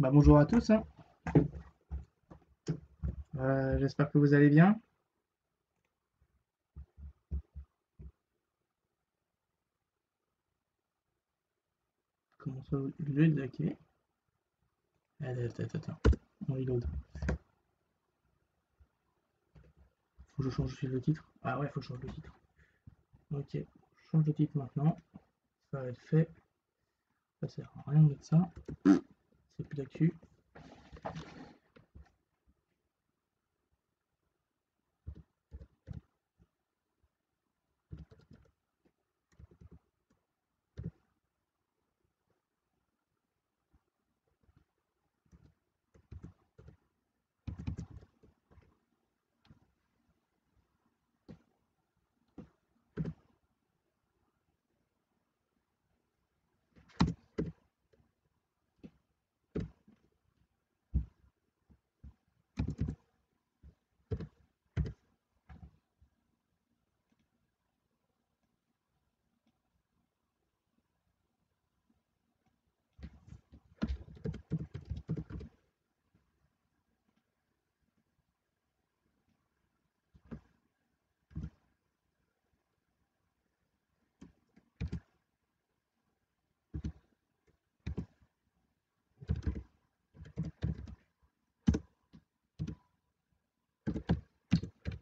Bonjour à tous, hein. J'espère que vous allez bien. Comment ça, le jeu est désactivé? Attends, on reload. Faut que je change le titre. Ah ouais, faut que je change le titre. Ok, je change le titre maintenant. Ça va être fait. Ça sert à rien de mettre ça. C'est plus d'actu.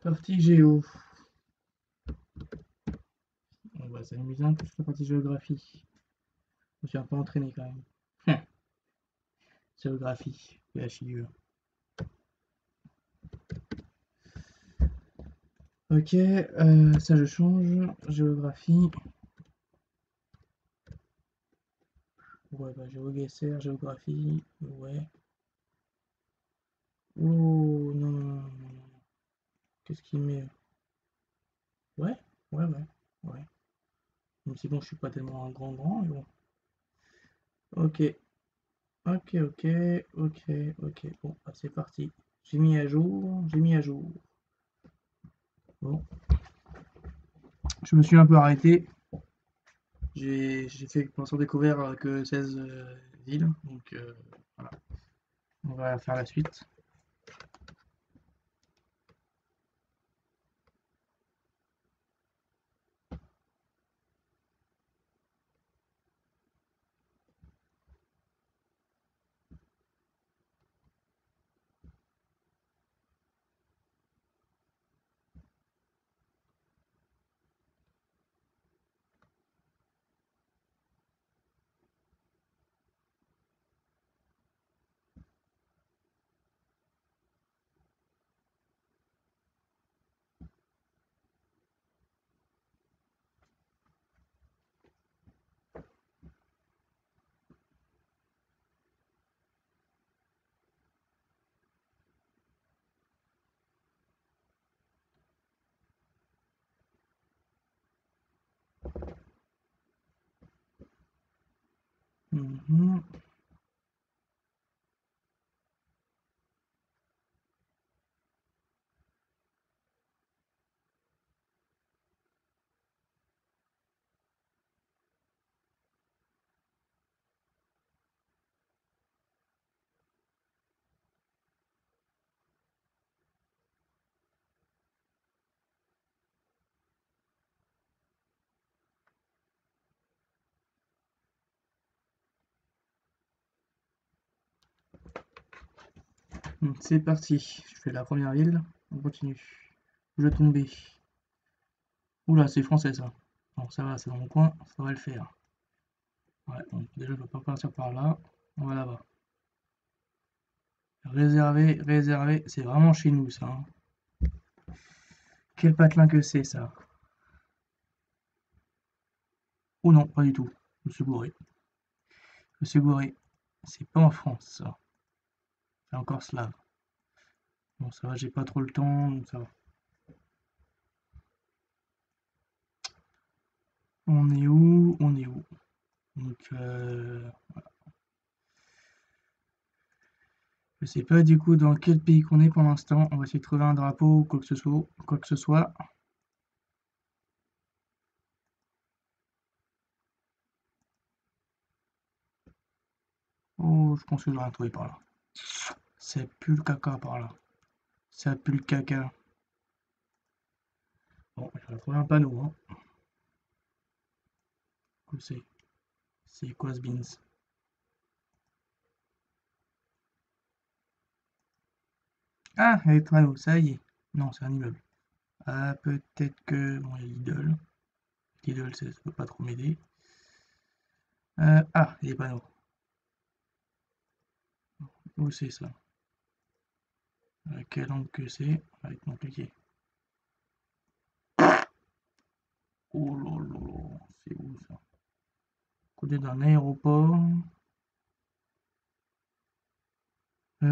Partie géo. On va s'amuser un peu sur la partie géographie. Je me suis un peu entraîné quand même. Géographie, la figure. Ok, ça je change. Géographie. Ouais, GeoGuessr, géographie. Ouais. Oh non, non, non, non, non. Qu'est-ce qu'il met? Ouais, ouais. Même si bon, je suis pas tellement un grand, mais bon. Ok, ok. Bon, c'est parti. J'ai mis à jour. Bon, je me suis un peu arrêté. J'ai fait pour l'instant découvrir que 16 villes, donc voilà. On va faire la suite. Mhm. C'est parti. Je fais la première ville. On continue. Je vais tomber. Oula, c'est français ça. Bon, ça va, c'est dans mon coin, ça va le faire. Ouais, donc déjà, je ne vais pas partir par là. On va là-bas. Réservé, c'est vraiment chez nous ça, hein. Quel patelin que c'est ça. Oh non, pas du tout. Je me suis gouré. Je me suis gouré. C'est pas en France ça. C'est encore slave. Bon, ça va, j'ai pas trop le temps, donc ça va. On est où? On est où? Donc, je sais pas du coup dans quel pays qu'on est pour l'instant. On va essayer de trouver un drapeau ou quoi que ce soit. Quoi que ce soit. Oh, je pense que j'aurais trouvé par là. Ça pue le caca par là. Ça pue le caca. Bon, je vais trouver un panneau. Hein. Où c'est? C'est quoi ce beans? Ah, avec le panneau, ça y est. Non, c'est un immeuble. Ah, peut-être que... Bon, il y a Lidl. Lidl, ça peut pas trop m'aider. Ah, les panneaux. Où c'est ça? À quel angle que c'est? Ça va être compliqué. Oh là là, c'est où ça? Côté d'un aéroport. On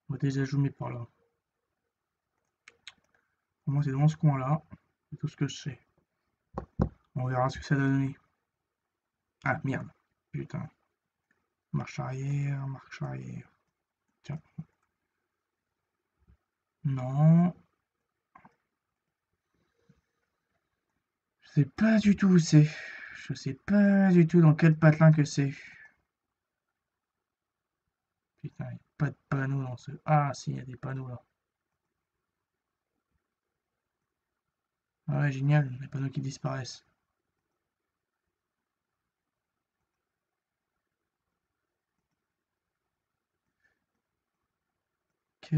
va déjà zoomer par là. Pour moi, c'est dans ce coin-là. C'est tout ce que je sais. On verra ce que ça va donner. Ah, merde. Putain. Marche arrière, marche arrière. Tiens. Non. Je sais pas du tout où c'est. Je sais pas du tout dans quel patelin que c'est. Putain, il n'y a pas de panneau dans ce... Ah, si, il y a des panneaux là. Ah ouais, génial, les panneaux qui disparaissent. Ok.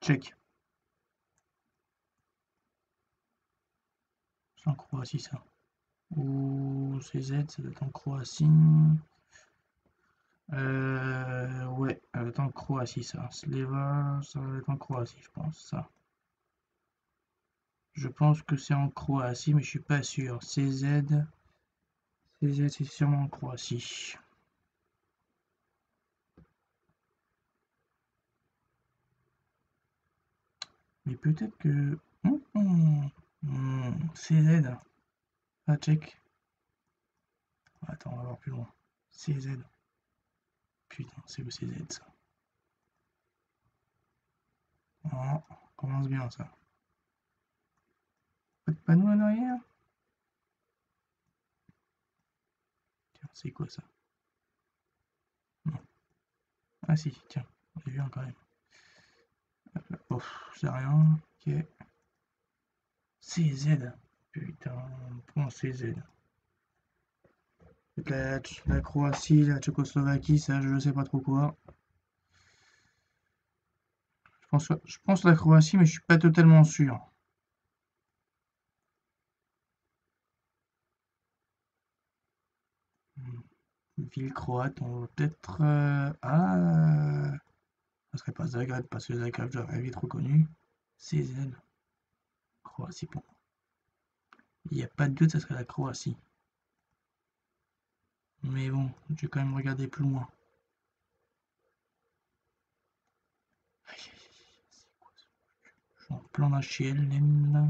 Check. C'est en Croatie ça. Ou CZ, ça doit être en Croatie. Ouais, ça doit être en Croatie ça. Sleva, ça doit être en Croatie, je pense, ça. Je pense que c'est en Croatie, mais je suis pas sûr. CZ, c'est sûrement en Croatie. Mais peut-être que... CZ. Ah, check. Attends, on va voir plus loin. CZ. Putain, c'est où CZ ça? Oh, commence bien ça. Pas de panneau en arrière? Tiens, c'est quoi ça? Non. Ah si, tiens, on a vu un quand même. Ouf, c'est rien. Ok. CZ. Putain, point CZ. La Croatie, la Tchécoslovaquie, ça je sais pas trop quoi. Je pense la Croatie, mais je suis pas totalement sûr. Ville croate, on va peut-être... Ah, ça serait pas Zagreb, parce que Zagreb, j'aurais vite reconnu. CZ. Croatie, bon. Il n'y a pas de doute, ça serait la Croatie. Mais bon, je vais quand même regarder plus loin. Aïe, aïe, aïe, c'est quoi ça? Je suis en plan d'HLM là.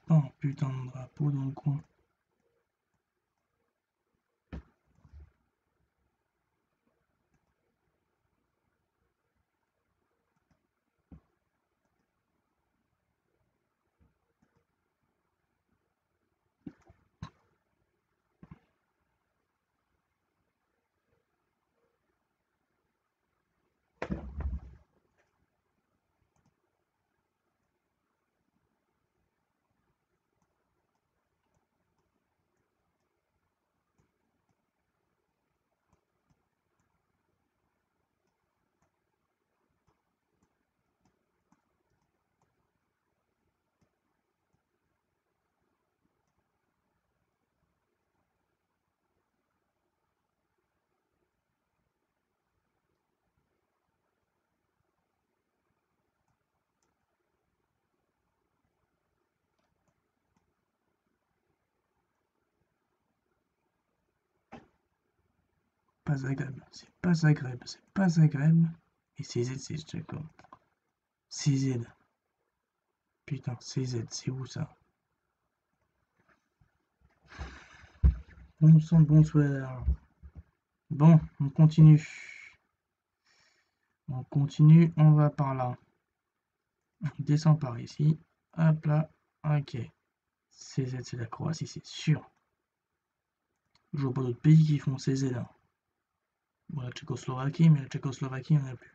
Pas un putain de drapeau dans le coin. pas agréable, c'est pas agréable, c'est pas agréable. Et CZ, c'est quoi? CZ. Putain, CZ, c'est où ça? Bon sang, bonsoir. Bon, on continue. On continue, on va par là. On descend par ici. Hop là. Ok. CZ, c'est la Croatie, c'est sûr. Je vois pas d'autres pays qui font CZ là. Bon, la Tchécoslovaquie, mais la Tchécoslovaquie, on n'a plus.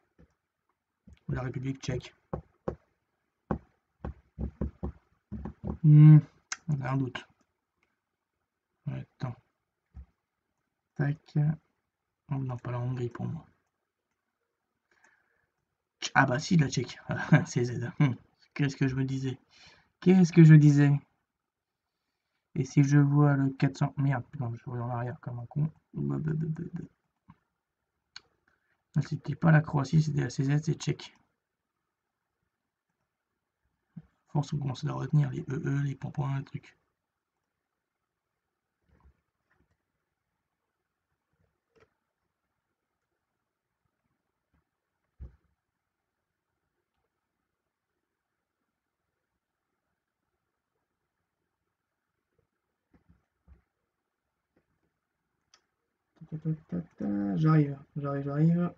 La République tchèque. On a un doute. Attends. Tac. Oh, non, pas la Hongrie pour moi. Ah bah si, la Tchèque. CZ. Qu'est-ce que je me disais? Qu'est-ce que je disais? Et si je vois le 400... Merde, putain, je vois en arrière comme un con. C'était pas la Croatie, c'était la CZ, c'est tchèque. Force, on commence à retenir les EE, les points, les trucs. J'arrive, j'arrive.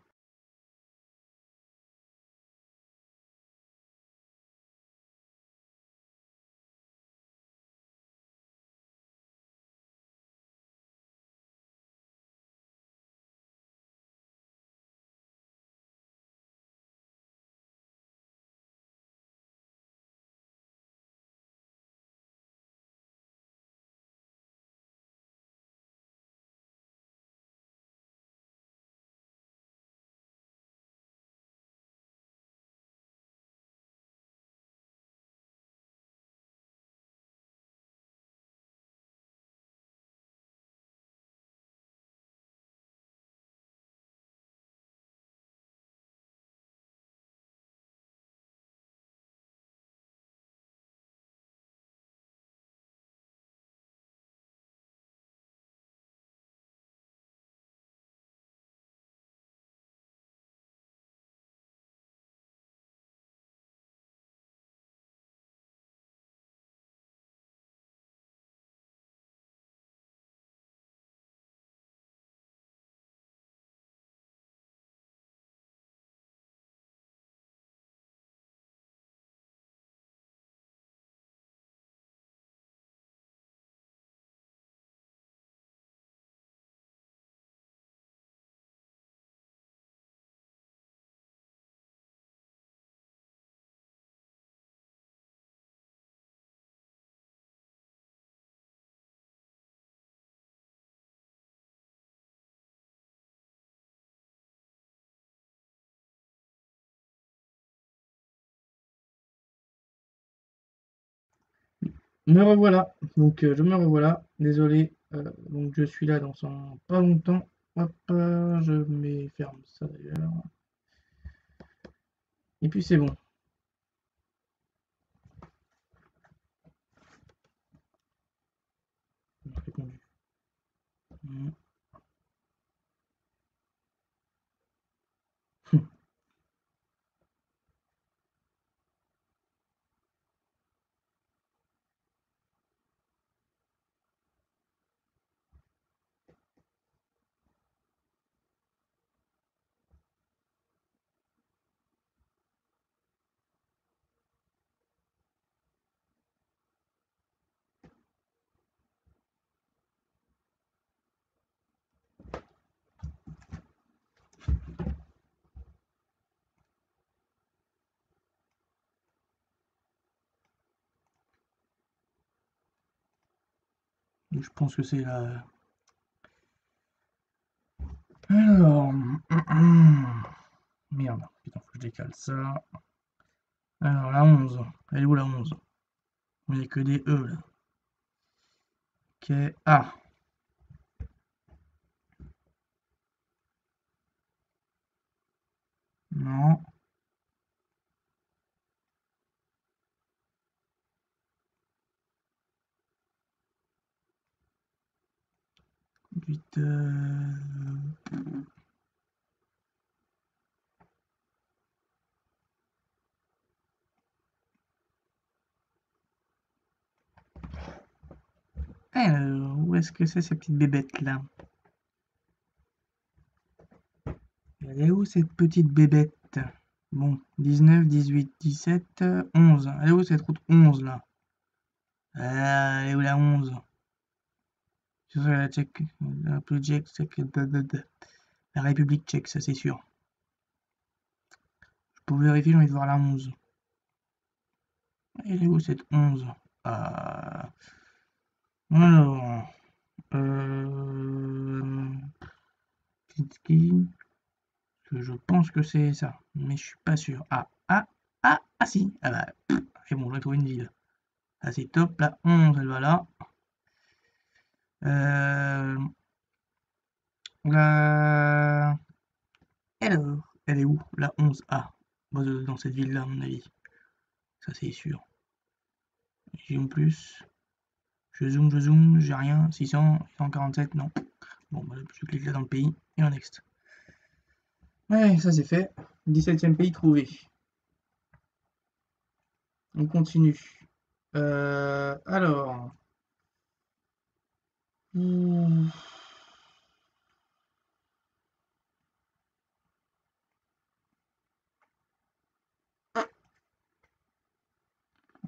Me revoilà, donc je me revoilà, désolé, donc je suis là dans pas longtemps, hop, je ferme ça d'ailleurs, et puis c'est bon. Répondu. Je pense que c'est la... Alors... Merde, putain, faut que je décale ça. Alors, la 11. Elle est où la 11? Il n'y a que des E, là. Ok, A. Non. 8... est-ce que c'est, ces petites bébêtes-là? Elle est où, cette petite bébête? Bon, 19, 18, 17, 11. Elle est où, cette route 11, là? Elle est où, la 11? Sur la Tchèque, la République tchèque, la République tchèque, ça c'est sûr. Pour vérifier, j'ai envie de voir la 11. Elle est où, cette 11? Alors... Kitski, je pense que c'est ça, mais je suis pas sûr. Ah si, ah bah, c'est bon, j'ai trouvé une ville. Ah c'est top, la 11, elle va là. La... Alors, elle est où? La 11A. Bah, dans cette ville-là, à mon avis. Ça c'est sûr. Zoom plus. Je zoome, j'ai rien. 600, 147, non. Bon, bah, je clique là dans le pays et en next. Ouais, ça c'est fait. 17e pays trouvé. On continue. Alors. On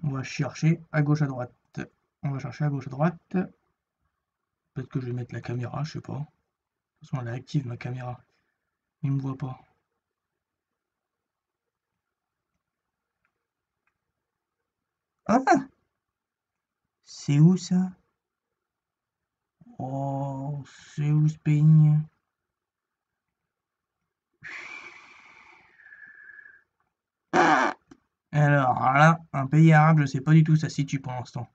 va chercher à gauche, à droite. On va chercher à gauche, à droite. Peut-être que je vais mettre la caméra, je sais pas. De toute façon, elle est active, ma caméra. Il me voit pas. Ah! C'est où ça? Oh, c'est où ce pays? Alors là, un pays arabe, je sais pas du tout où ça se situe pour l'instant.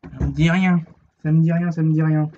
Ça me dit rien. Ça me dit rien, ça me dit rien.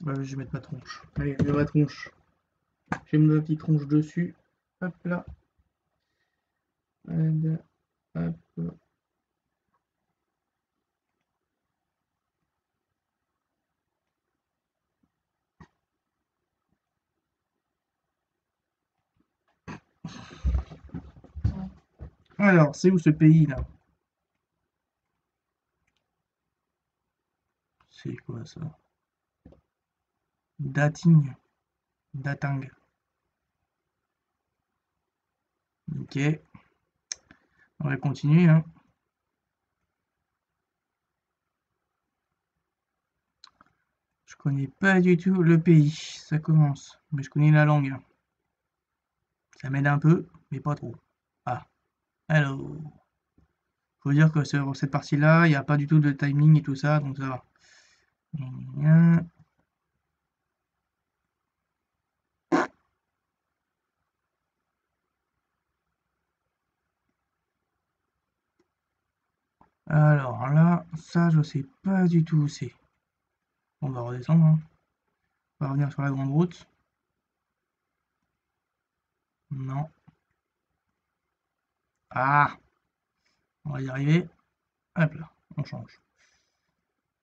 Ouais, je vais mettre ma tronche. Allez, je mets ma tronche. J'ai ma petite tronche dessus. Hop là. Hop. Alors, c'est où ce pays là? C'est quoi ça? Dating. Datang. Ok. On va continuer, hein. Je connais pas du tout le pays. Ça commence. Mais je connais la langue. Ça m'aide un peu, mais pas trop. Ah. Alors. Faut dire que sur cette partie-là, il n'y a pas du tout de timing et tout ça, donc ça va. Alors là, ça je sais pas du tout où c'est. On va redescendre, hein. On va revenir sur la grande route. Non. Ah! On va y arriver. Hop là, on change.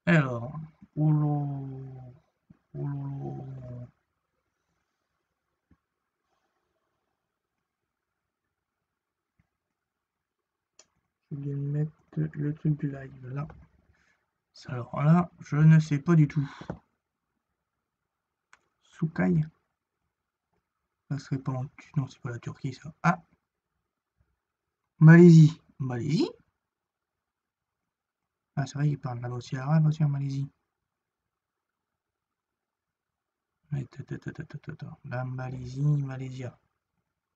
Alors. Oulou. Oulou. Je vais mettre le truc du live là. Alors là, je ne sais pas du tout. Soukai? Ça serait pas en... Non, c'est pas la Turquie ça. Ah! Malaisie. Malaisie? Ah, c'est vrai qu'ils parlent là aussi arabe aussi en Malaisie. La Malaisie, Malaysia.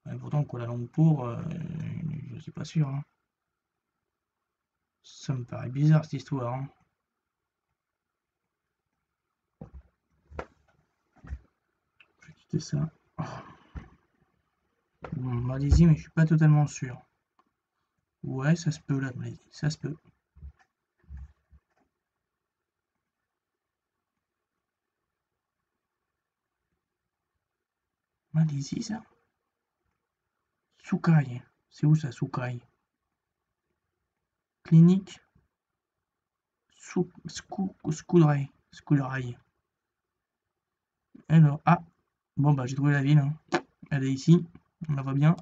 Ouais, pourtant, Kuala Lumpur, je suis pas sûr, hein. Ça me paraît bizarre cette histoire, hein. Je vais quitter ça. Bon, Malaisie, mais je suis pas totalement sûr. Ouais, ça se peut, la Malaisie, ça se peut. Malaisie, ça? Sukai. C'est où ça, Sukai? Clinique? Skudrai. Alors, ah, bon, bah, j'ai trouvé la ville, hein. Elle est ici, on la voit bien.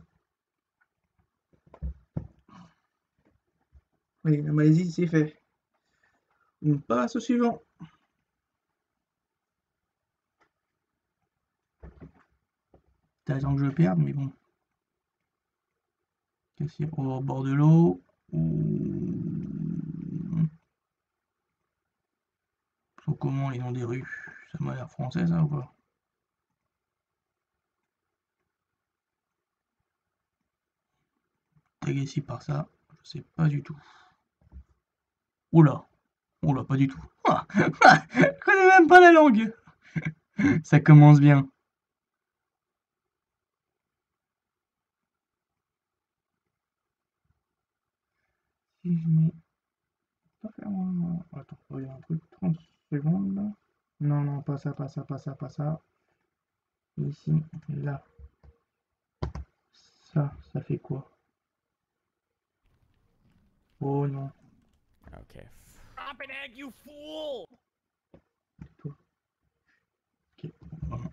Oui, la Malaisie, c'est fait. On passe au suivant. T'attends que je perde, mais bon. Qu'est-ce qu'il y a au bord de l'eau? Sont comment les noms des rues? Ça m'a l'air français, ça, ou pas? Agacé par ça, je sais pas du tout. Oula, oula, pas du tout. Je connais même pas la langue. Ça commence bien. Si je mets... Pas faire attends, il y a un truc, 30 secondes. Non, non, pas ça, pas ça, pas ça, pas ça. Ici, là. Ça fait quoi? Oh non. Okay. Drop an egg, you fool! Ok, voilà.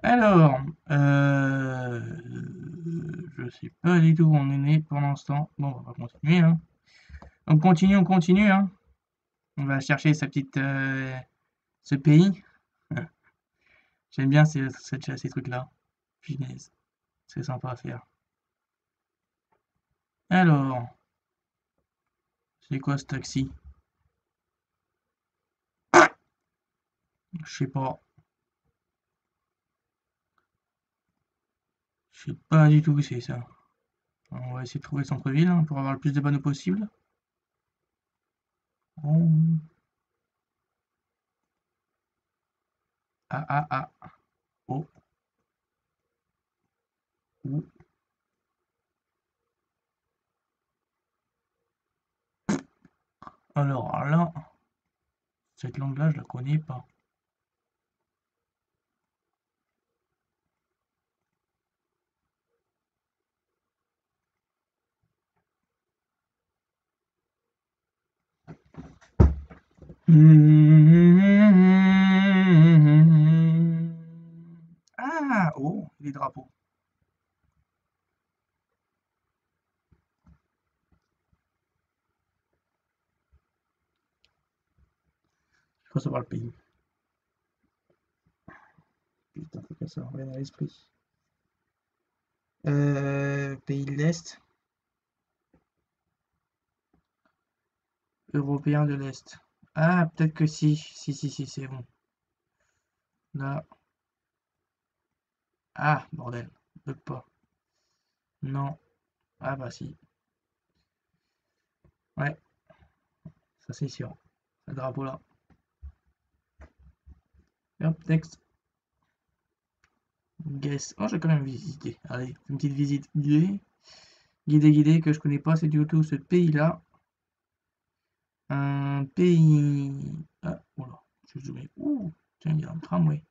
Alors, je sais pas du tout où on est né pour l'instant. Bon, on va continuer, hein. On continue, hein. On va chercher sa petite, ce pays. J'aime bien ces trucs-là. Punaise, c'est sympa à faire. Alors, c'est quoi ce taxi? Je sais pas. Je sais pas du tout où c'est ça. On va essayer de trouver le centre-ville, hein, pour avoir le plus de panneaux possible. Oh. Ah ah ah. Oh. Ouh. Alors là, cette langue-là, je la connais pas. Ah, oh, les drapeaux. Il faut savoir le pays. Putain, faut que ça revienne à l'esprit. Pays de l'Est. Européen de l'Est. Ah, peut-être que si. Si, c'est bon. Là. Ah, bordel. Bug pas. Non. Ah bah si. Ouais, ça c'est sûr. Ce drapeau là. Hop, next. Guess. Oh, j'ai quand même visité. Allez, une petite visite guidée. Guidée, que je connais pas, c'est du tout ce pays-là. Un pays... Ah, voilà. Je zoomé. Ouh, tiens, il y a un tramway.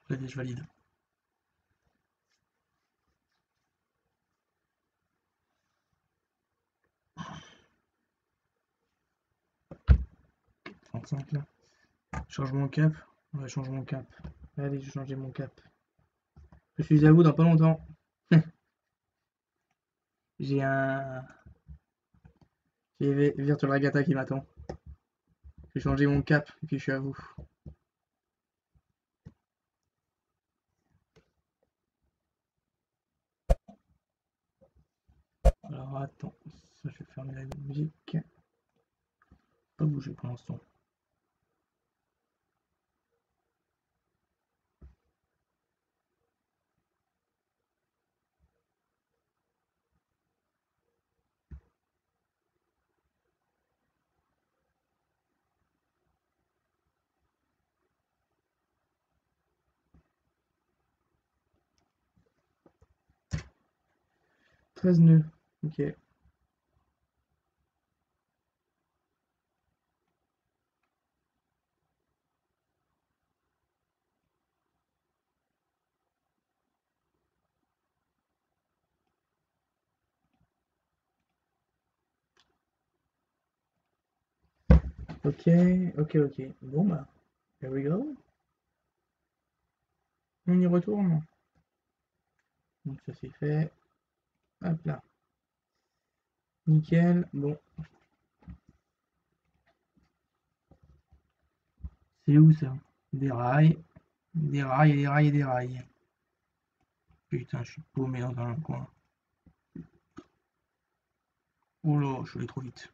Allez, je valide. Là. Change mon cap. Ouais, change mon cap. Allez, je vais changer mon cap. Je suis à vous dans pas longtemps. J'ai un... J'ai Virtual Regatta qui m'attend. Je vais changer mon cap et puis je suis à vous. Alors attends, ça je vais fermer la musique. Pas bouger pour l'instant. 13 nœuds. Ok. Ok, ok. Bon bah, here we go. On y retourne. Donc ça c'est fait. Hop là. Nickel. Bon. C'est où ça? Des rails. Des rails et des rails et des rails. Putain, je suis paumé dans un coin. Oula, je suis allé trop vite.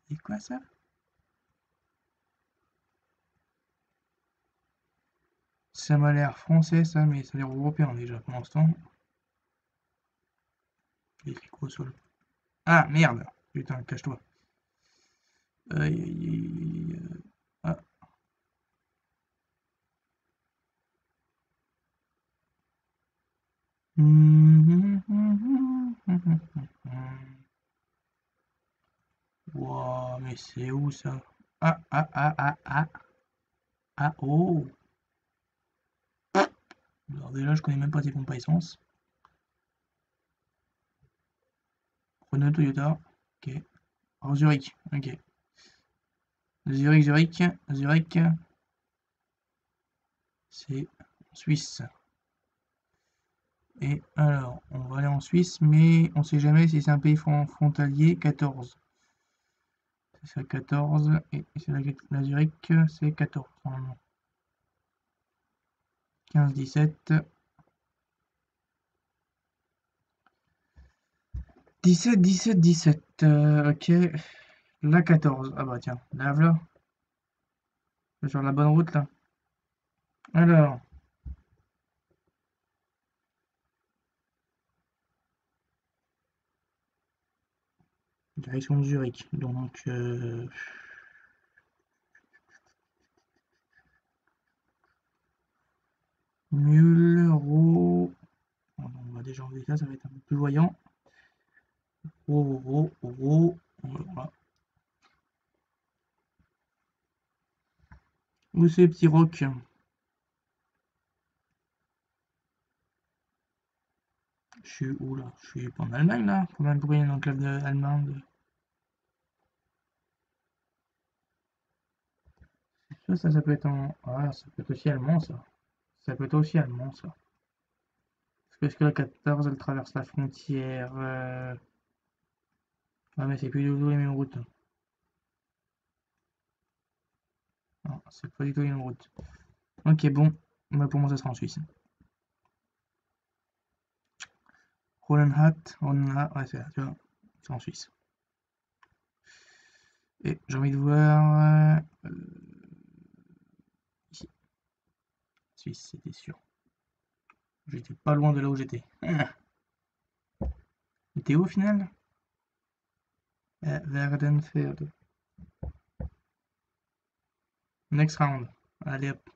C'est quoi ça? Ça m'a l'air français ça, mais ça a l'air européen déjà pour l'instant. Il écrit quoi sur le... Ah merde! Putain, cache-toi. Aïe, aïe, aïe, ah. Wow, mais c'est où ça? Ah, ah, ah, ah, ah. Ah, oh! Alors déjà, je connais même pas ces pompes à essence. Renault, Toyota. Ok. Alors, Zurich. Ok. Zurich. C'est en Suisse. Et alors, on va aller en Suisse, mais on sait jamais si c'est un pays frontalier. 14. C'est 14. Et c'est la Zurich, c'est 14 normalement. 15, 17. 17. Ok. La 14. Ah bah tiens, là voilà. Sur la bonne route là. Alors. Direction de Zurich. Donc. Mule, Ro. On va déjà enlever ça, ça va être un peu plus voyant. Ro. Voilà. Où c'est, petit roc? Je suis où là? Je suis pas en Allemagne là? Pour même bruit dans le club allemande. Ça peut être en. Ah, ça peut être aussi allemand ça. Ça peut être aussi allemand ça. Parce que la 14 elle traverse la frontière. Ah, mais c'est plus du tout les mêmes routes. Non, c'est pas du tout les mêmes routes. Ok, bon. Bah, pour moi, ça sera en Suisse. Roland ouais, c'est en Suisse. Et j'ai envie de voir. Ici. Suisse, c'était sûr. J'étais pas loin de là où j'étais. T'es où au final? Werdenfeld. Next round. Allez hop.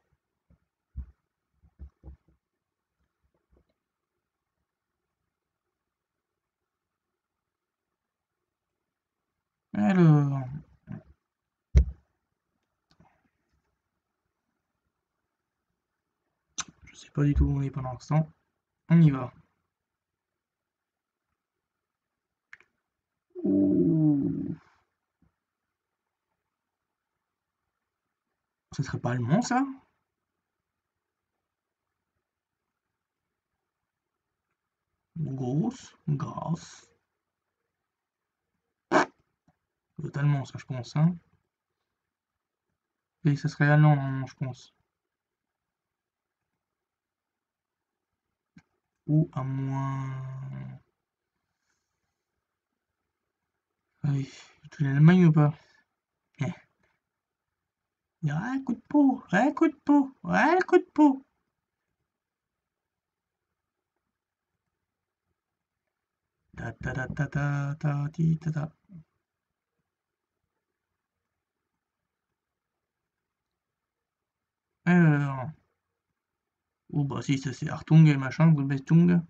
Alors. Je sais pas du tout où on est pendant l'instant. On y va. Ouh. Ce serait pas allemand ça? Grosse, grasse. Totalement ça je pense. Hein. Et ça serait allemand normalement je pense. Ou à moins. Oui. Tu l'Allemagne ou pas? Eh. Un coup de peau, un coup de peau, un coup de peau. Ta ta ta ta ta ta ti ta ta. Alors. Oh bah si, ça c'est Hartung et machin, Gulbestung.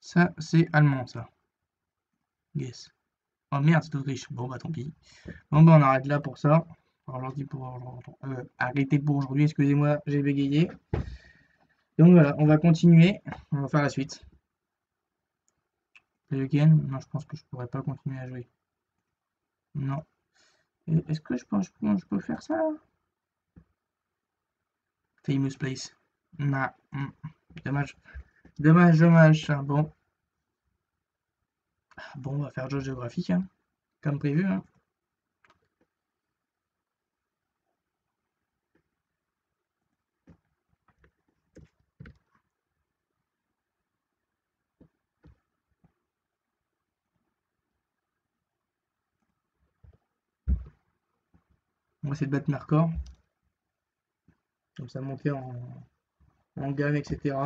Ça c'est allemand ça. Yes. Oh merde, c'est Autriche. Bon bah tant pis. Bon bah on arrête là pour ça. Alors, arrêtez pour aujourd'hui, excusez-moi, j'ai bégayé. Donc voilà, on va continuer. On va faire la suite. Play again? Non, je pense que je pourrais pas continuer à jouer. Non. Est-ce que je peux faire ça? Famous place. Non. Dommage. Dommage, dommage. Bon. Bon, on va faire géographique, hein, comme prévu. Hein. On va essayer de battre mes records. Comme ça, monter en gamme, etc.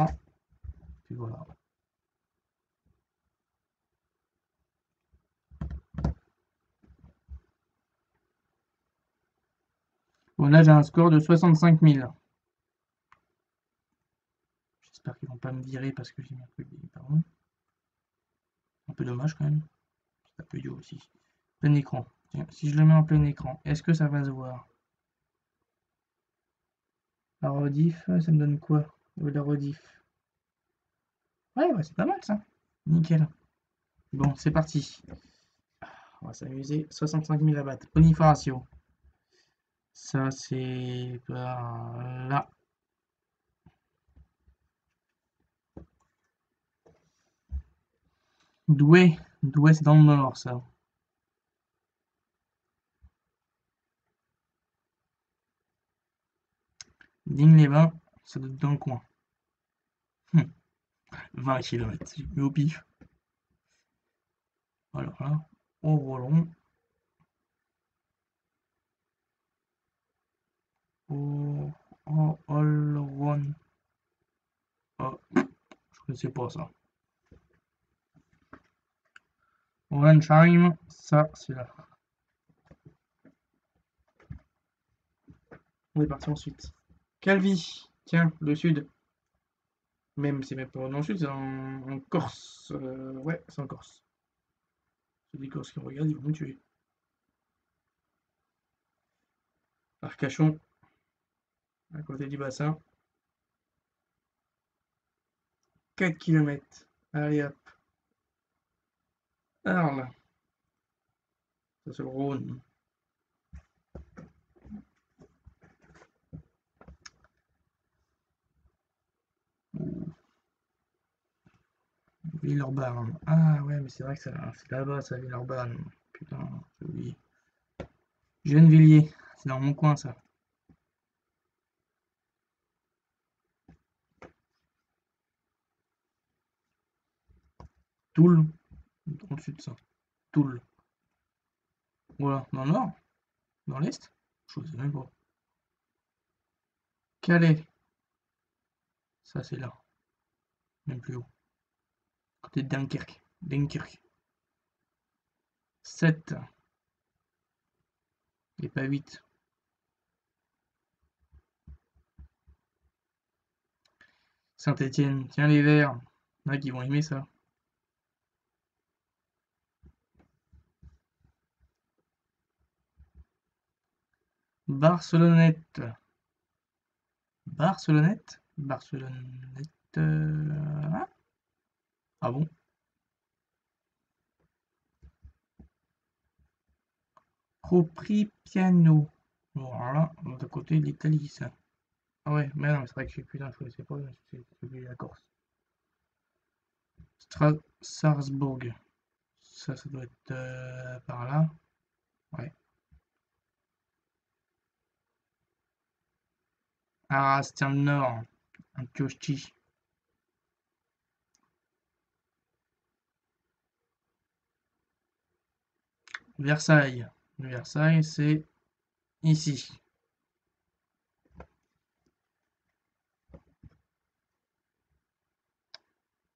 Puis voilà. Bon, là, j'ai un score de 65 000. J'espère qu'ils vont pas me virer parce que j'ai mis un truc. Pardon. Un peu dommage quand même. C'est un peu idiot aussi. Plein écran. Tiens, si je le mets en plein écran, est-ce que ça va se voir? La rediff, ça me donne quoi? La rediff. Ouais, c'est pas mal ça. Nickel. Bon, c'est parti. On va s'amuser. 65 000 à battre. Bonifacio. Ça, c'est par là. Douai. Douai, c'est dans le nord, ça. Digne-les-Bains, ça doit être dans le coin. 20 km, j'ai mis au pif. Alors là, au Rollon. Au Olron. Oh, je connaissais pas ça. Orensheim, ça, c'est là. On est parti ensuite. Calvi, tiens, le sud. Même, c'est même pas dans le sud, c'est en Corse. Ouais, c'est en Corse. C'est des Corses qui me regardent, ils vont me tuer. Arcachon, à côté du bassin. 4 km. Allez hop. Arles. Ça c'est le Rhône. Villeurbanne. Ah ouais, mais c'est vrai que c'est là-bas, ça, Villeurbanne. Putain, j'ai oublié. Gennevilliers, c'est dans mon coin, ça. Toul, dans le sud, ça. Toul. Voilà, dans le nord? Dans l'est? Je ne sais même pas. Calais. Ça, c'est là. Même plus haut. Côté de Dunkerque. Dunkerque. 7. Et pas 8. Saint-Étienne. Tiens, les Verts. Il y en a qui vont aimer ça. Barcelonnette. Barcelonnette? Barcelonnette. Ah bon? Propripiano. Bon, alors là, de côté de l'Italie, ça. Ah ouais, mais non, c'est vrai que putain, je connaissais pas, c'est la Corse. Strasbourg. Ça doit être par là. Ouais. Ah, c'était dans le nord. Un Antiochie. Versailles. Versailles, c'est ici.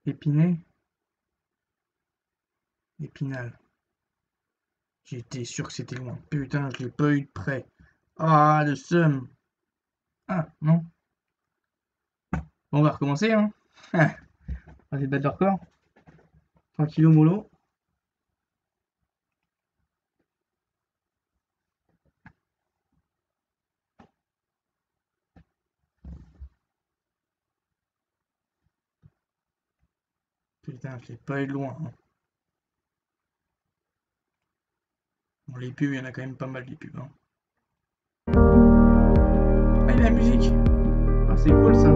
Épinay. Épinal. J'étais sûr que c'était loin. Putain, je l'ai pas eu de près. Ah, le seum. Ah, non. Bon, on va recommencer, hein. On va essayer de battre le record. Tranquillo mollo. Putain, je l'ai pas eu de loin. Hein. Bon, les pubs, il y en a quand même pas mal, les pubs. Hein. Ah, il y a la musique. Ah, c'est cool, ça.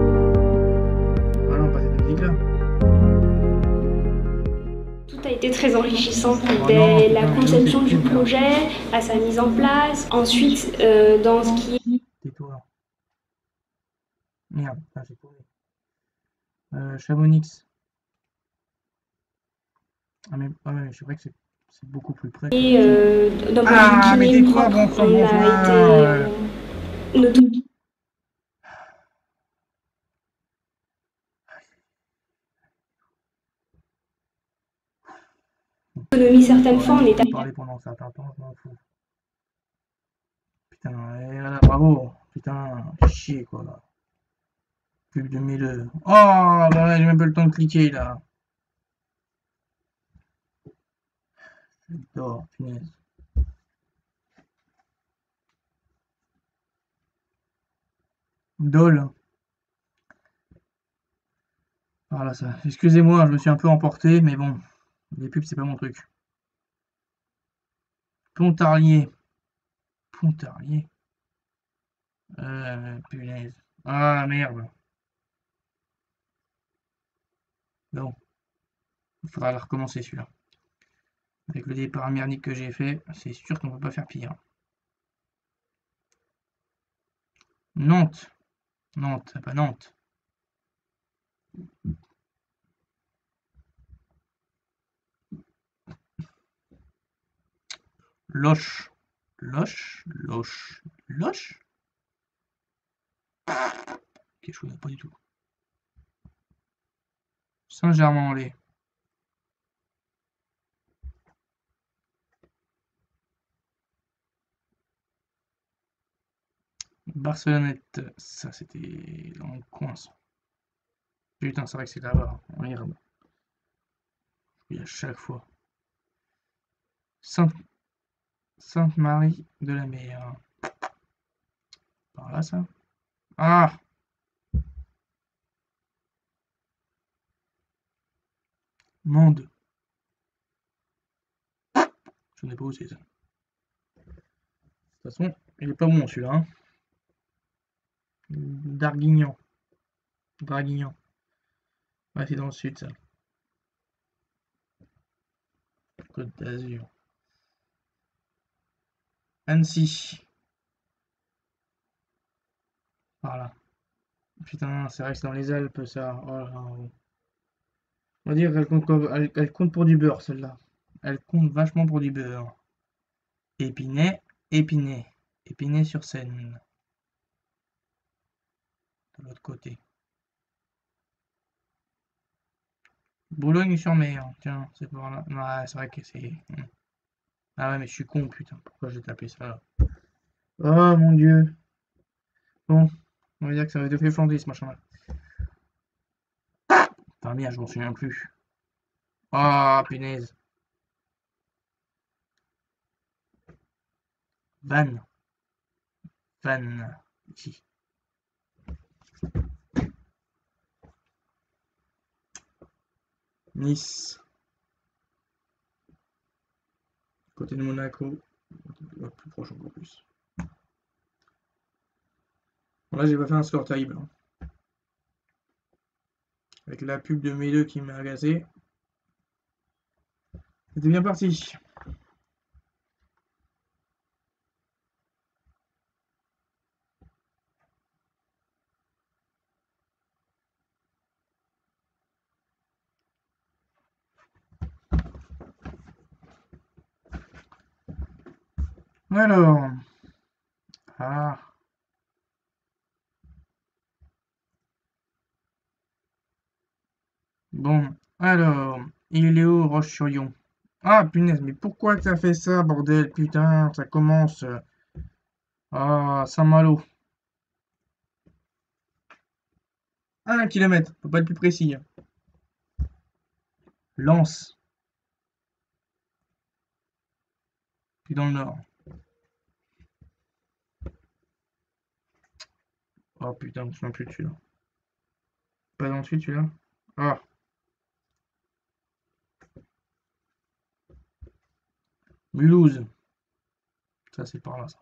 Ah non, pas cette musique-là. Tout a été très enrichissant Oh dès non, la putain, conception c'est du cool, projet, à sa mise en place, ensuite dans ce qui est Tais-toi. Merde, putain, j'ai paumé. Chamonix. Ah, mais c'est vrai que c'est beaucoup plus près. d'un point de Ah, vue mais qui est tais-toi, propre, bonsoir, on a bonsoir. été notre autonomie certaines fois, on est parler pendant un certain temps, je m'en fous. Putain, et voilà, bravo. Putain, chier, quoi, là. Pub de 1002. Oh, bah ouais, j'ai même pas le temps de cliquer, là. J'adore, punaise. Dole. Voilà, ça. Excusez-moi, je me suis un peu emporté, mais bon, les pubs, c'est pas mon truc. Pontarlier. Pontarlier. Punaise. Ah, merde. Bon, il faudra le recommencer, celui-là. Avec le départ merdique que j'ai fait, c'est sûr qu'on peut pas faire pire. Nantes. Nantes, pas Nantes. Loche. Loche. Loche. Loche. Quelque chose, pas du tout. Saint-Germain-en-Laye. Barcelonnette, ça c'était dans le coin ça. Putain, c'est vrai que c'est là-bas. Merde. Il y a chaque fois. Sainte-Marie de la Mer. Par là ça. Ah, Mende. Je ne sais pas où c'est ça. De toute façon, il est pas bon celui-là. Hein. Darguignan. Draguignan. Ouais, c'est dans le sud ça. Côte d'Azur. Annecy. Voilà. Putain, c'est vrai que c'est dans les Alpes ça. Oh là là. On va dire qu'elle compte, elle compte pour du beurre celle-là. Elle compte vachement pour du beurre. Épinay, Épinay. Épinay-sur-Seine. De l'autre côté. Boulogne-sur-Mer. Tiens, c'est par là. Ouais, c'est vrai que c'est. Ah ouais, mais je suis con, putain. Pourquoi j'ai tapé ça là? Oh mon dieu. Bon, on va dire que ça va te faire Flandre ce machin-là. Putain, merde, je m'en souviens plus. Ah, punaise. Vannes. Vannes. Ici. Nice. Côté de Monaco. Plus proche encore plus. Bon, là, j'ai pas fait un score terrible. Hein. Avec la pub de mes deux qui m'a agacé. C'était bien parti. Alors. Ah. Bon. Alors. Il est où, Roche-sur-Yon? Ah, punaise, mais pourquoi t'as fait ça, bordel? Putain, ça commence. Ah, Saint-Malo. 1 km, faut pas être plus précis. Lens. Puis dans le nord. Oh putain, je me souviens plus de celui-là. Pas dans le sud celui-là. Ah. Mulhouse. Ça c'est par là ça.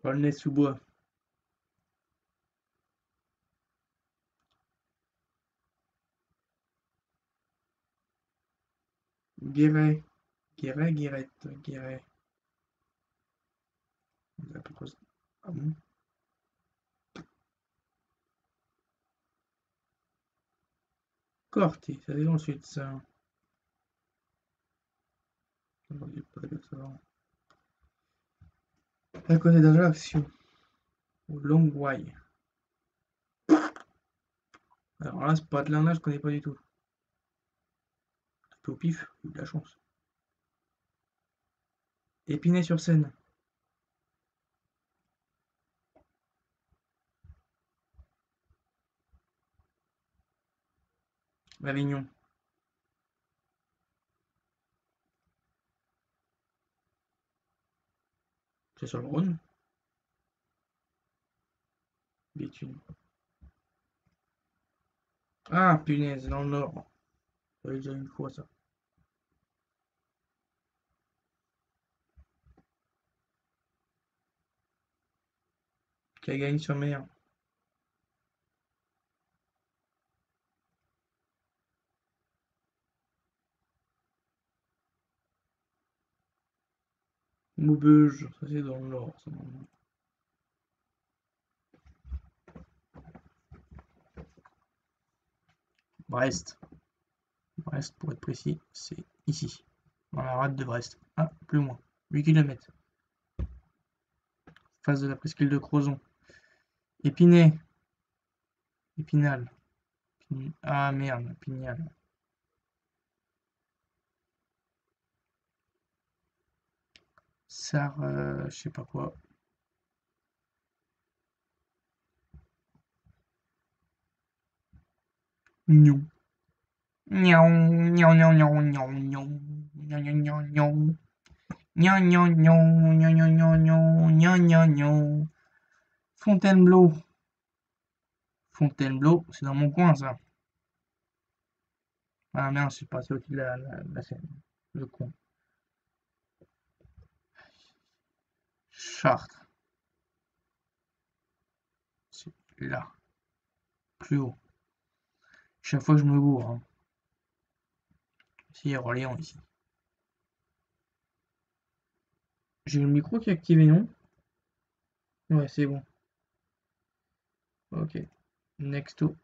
Aulnay-sous-Bois. Guéret. Guéret, Guérette, Guéret. Ah bon? Corté, ça c'est dans le sud ça. À côté d'Ajaccio. Au Longueuil. Alors là, c'est pas de l'un, je connais pas du tout. Tout au pif, j'ai eu de la chance. Épinay-sur-Seine. Avignon. C'est sur le Rhône. Béthune. Ah, punaise, dans le nord. J'avais déjà une fois ça. Cagagne-sur-Mer. Maubeuge, ça c'est dans le nord. Ça. Brest. Brest, pour être précis, c'est ici. Dans la rade de Brest. Ah, plus loin. 8 km. Face de la presqu'île de Crozon. Épinay. Épinal. Ah merde, Pignal. Sar, je sais pas quoi. Gnou. Gnon, gnon, gnon, gnon, gnon, gnon, gnon, gnon, gnon, gnon. Gnon, gnon, gnon, gnon, gnon, gnon, gnon, gnon, gnon, gnon. Fontainebleau. Fontainebleau, c'est dans mon coin ça. Ah merde, je suis passé au-dessus de la Seine. Le con. Chartres. C'est là. Plus haut. Chaque fois que je me bourre. Hein. Si, Orléans ici. J'ai le micro qui est activé, non? Ouais, c'est bon. Ok. Nexto.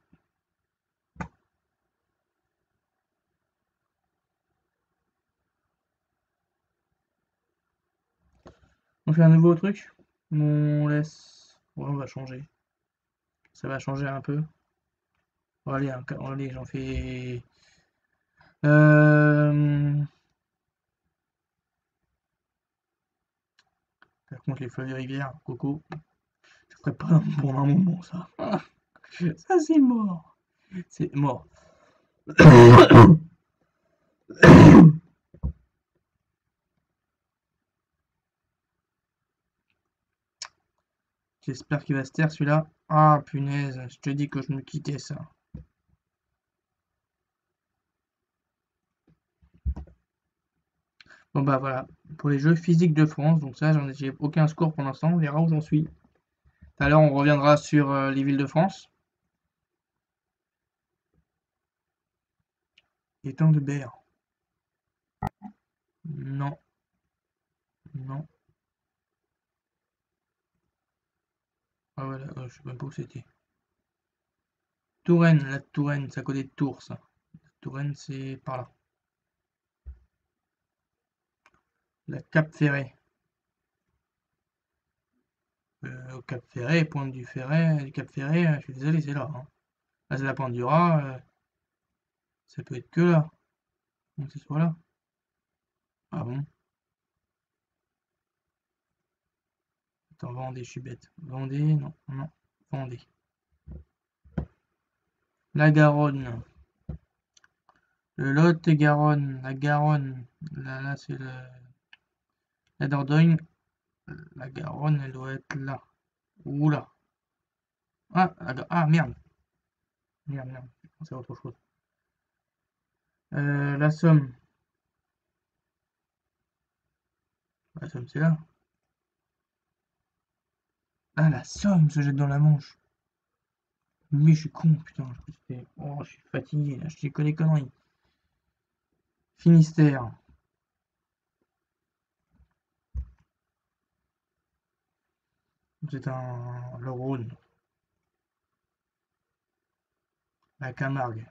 On fait un nouveau truc? On laisse. Ouais, on va changer. Ça va changer un peu. Bon, allez, allez, j'en fais. Par contre, les fleuves et rivières, Coco, ça ferait pas pour un moment, ça. Ça, c'est mort. C'est mort. J'espère qu'il va se taire celui-là. Ah punaise, je te dis que je me quittais ça. Bon bah voilà, pour les Jeux physiques de France, donc ça j'ai aucun score pour l'instant, on verra où j'en suis. Tout à l'heure on reviendra sur les villes de France. Étang de Berre. Non. Non. Ah voilà, je sais même pas où c'était. Touraine, la Touraine, c'est à côté de Tours ça. La Touraine c'est par là. La Cap Ferret. Au Cap Ferret, Pointe du Ferret, du Cap Ferret, je suis désolé, c'est là. Hein. Là c'est la Pointe du Raz, ça peut être que là. Donc c'est soit là. Ah bon? Attends, Vendée, je suis bête. Vendée, non, non, Vendée. La Garonne. Le Lot-et-Garonne. La Garonne. Là c'est la Dordogne. La Garonne, elle doit être là. Oula. Ah, ah merde. Merde. C'est autre chose. La Somme. La Somme, c'est là. Ah, la Somme se jette dans la Manche. Mais je suis con, putain. Oh, je suis fatigué, là. Je dis que des conneries. Finistère. C'est le Rhône. La Camargue.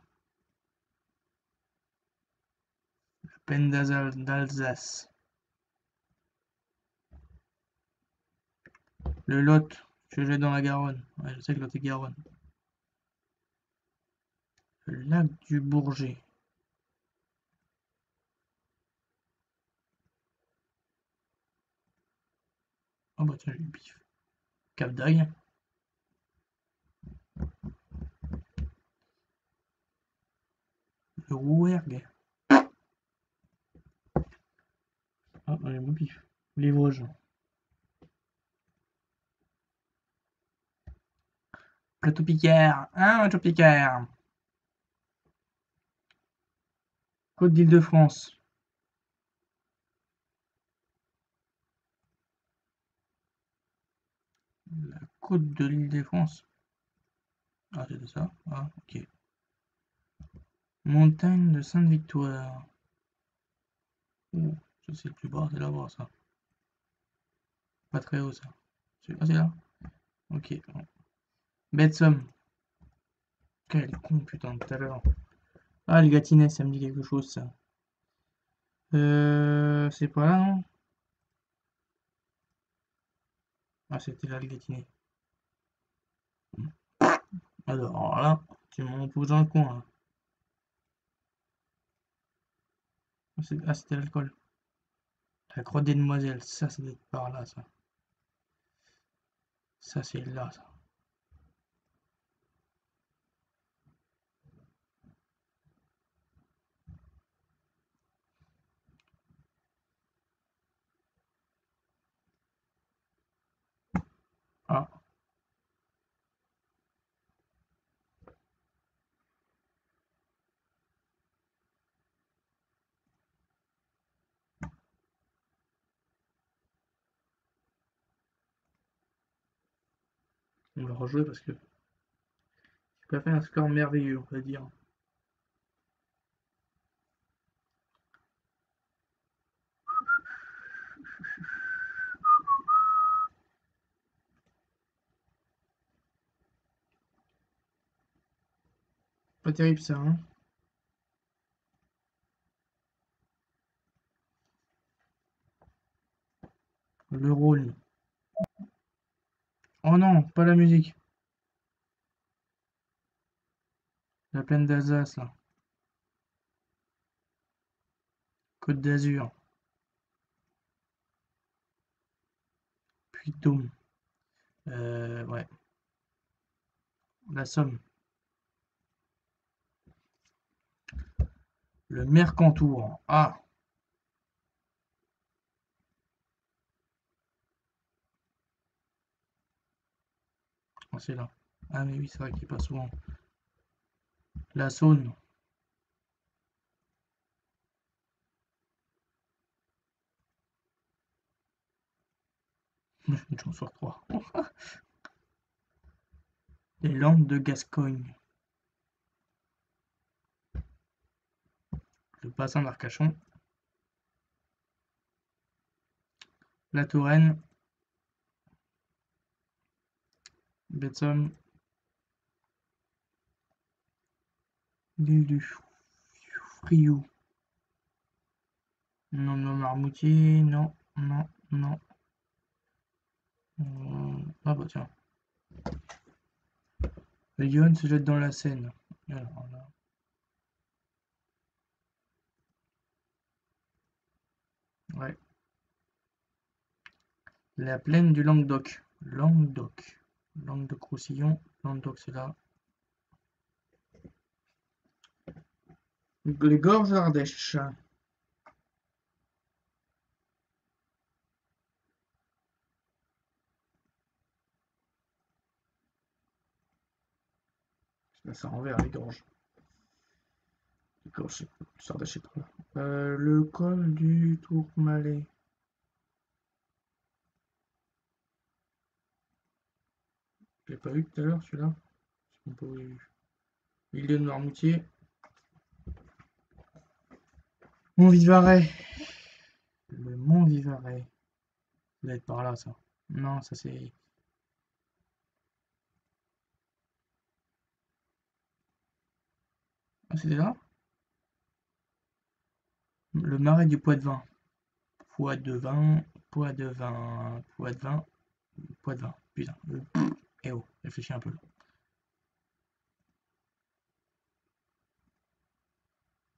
La Plaine d'Alsace. Le Lot se jette dans la Garonne. Ouais, je sais que Lot et Garonne. Le lac du Bourget. Oh bah tiens, j'ai eu pif. Cap d'Agde. Le Rouergue. Ah, j'ai mon pif. Les Vosges. Plateau Picard. Ah, Plateau Picard. Côte d'Île-de-France. La côte de l'Île-de-France. Ah, c'était ça. Ah, ok. Montagne de Sainte-Victoire. Oh, ça c'est le plus bas, c'est là-bas ça. Pas très haut ça. Ah, c'est là. Ok. Baie de Somme. Quel con putain tout à l'heure. Ah, le Gâtinais, ça me dit quelque chose ça. C'est pas là non? Ah, c'était là le Gâtinais. Alors là, tu m'en poses dans le coin là. Ah, c'était l'alcool. La croix des demoiselles, ça c'est d'être par là ça. Ça c'est là ça. Ah, on va rejouer parce que j'ai pas fait un score merveilleux, on va dire. Pas terrible ça, hein. Le Rhône. Oh non, pas la musique. La plaine d'Alsace là. Côte d'Azur. Puy-de-Dôme. Ouais. La Somme. Le Mercantour. Ah, c'est là. Ah mais oui, c'est vrai qu'il est pas souvent. La Saône. Une chance sur trois. Les Landes de Gascogne. Le bassin d'Arcachon. La Touraine. Baie de Somme. L'île du Frioul. Non, non, Marmoutier. Non, non, non. Ah bah tiens. Le Yonne se jette dans la Seine. Alors là. Ouais. La plaine du Languedoc. Languedoc. Languedoc-Roussillon. Languedoc, c'est là. Les gorges d'Ardèche. Ça envers les gorges. Les gorges, d'Ardèche, c'est pas là. Le col du Tourmalet. Je l'ai pas vu tout à l'heure, celui-là. L'île de Noirmoutier. Mont Vivarais. Le Mont Vivarais. Ça doit être par là, ça. Non, ça c'est... Ah, c'était là? Le marais du Poitevin. Poitevin, Poitevin, Poitevin, Poitevin. Putain. Eh oh, réfléchis un peu.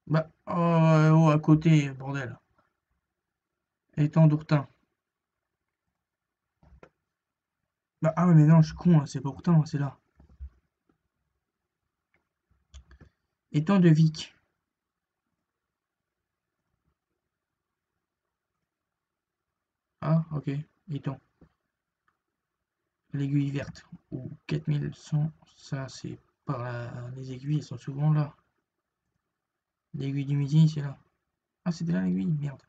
Bah, oh, à côté, bordel. Étang d'Ourtin. Bah, ah, mais non, je suis con, c'est pas Ourtin, c'est là. Étang de Vic. Ah, ok, étang. L'aiguille verte. Ou 4100, ça c'est par les aiguilles, elles sont souvent là. L'aiguille du midi, c'est là. Ah, c'était là l'aiguille, merde.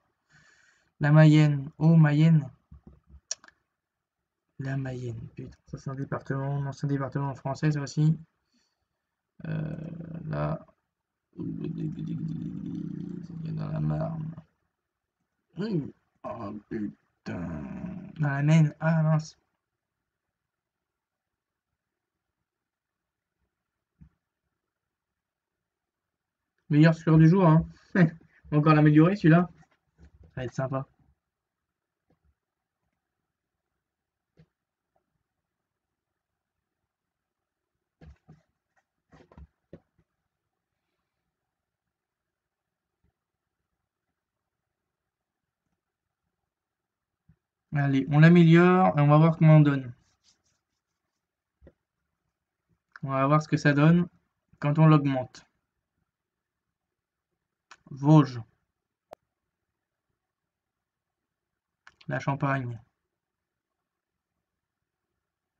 La Mayenne. Oh, Mayenne. La Mayenne, putain, ça c'est un département, un ancien département français, ça aussi. Là. Il y a dans la Marne. Oh putain. Dans la Maine. Ah mince. Meilleur score du jour, hein. On va encore l'améliorer celui-là. Ça va être sympa. Allez, on l'améliore et on va voir comment on donne. On va voir ce que ça donne quand on l'augmente. Vosges. La Champagne.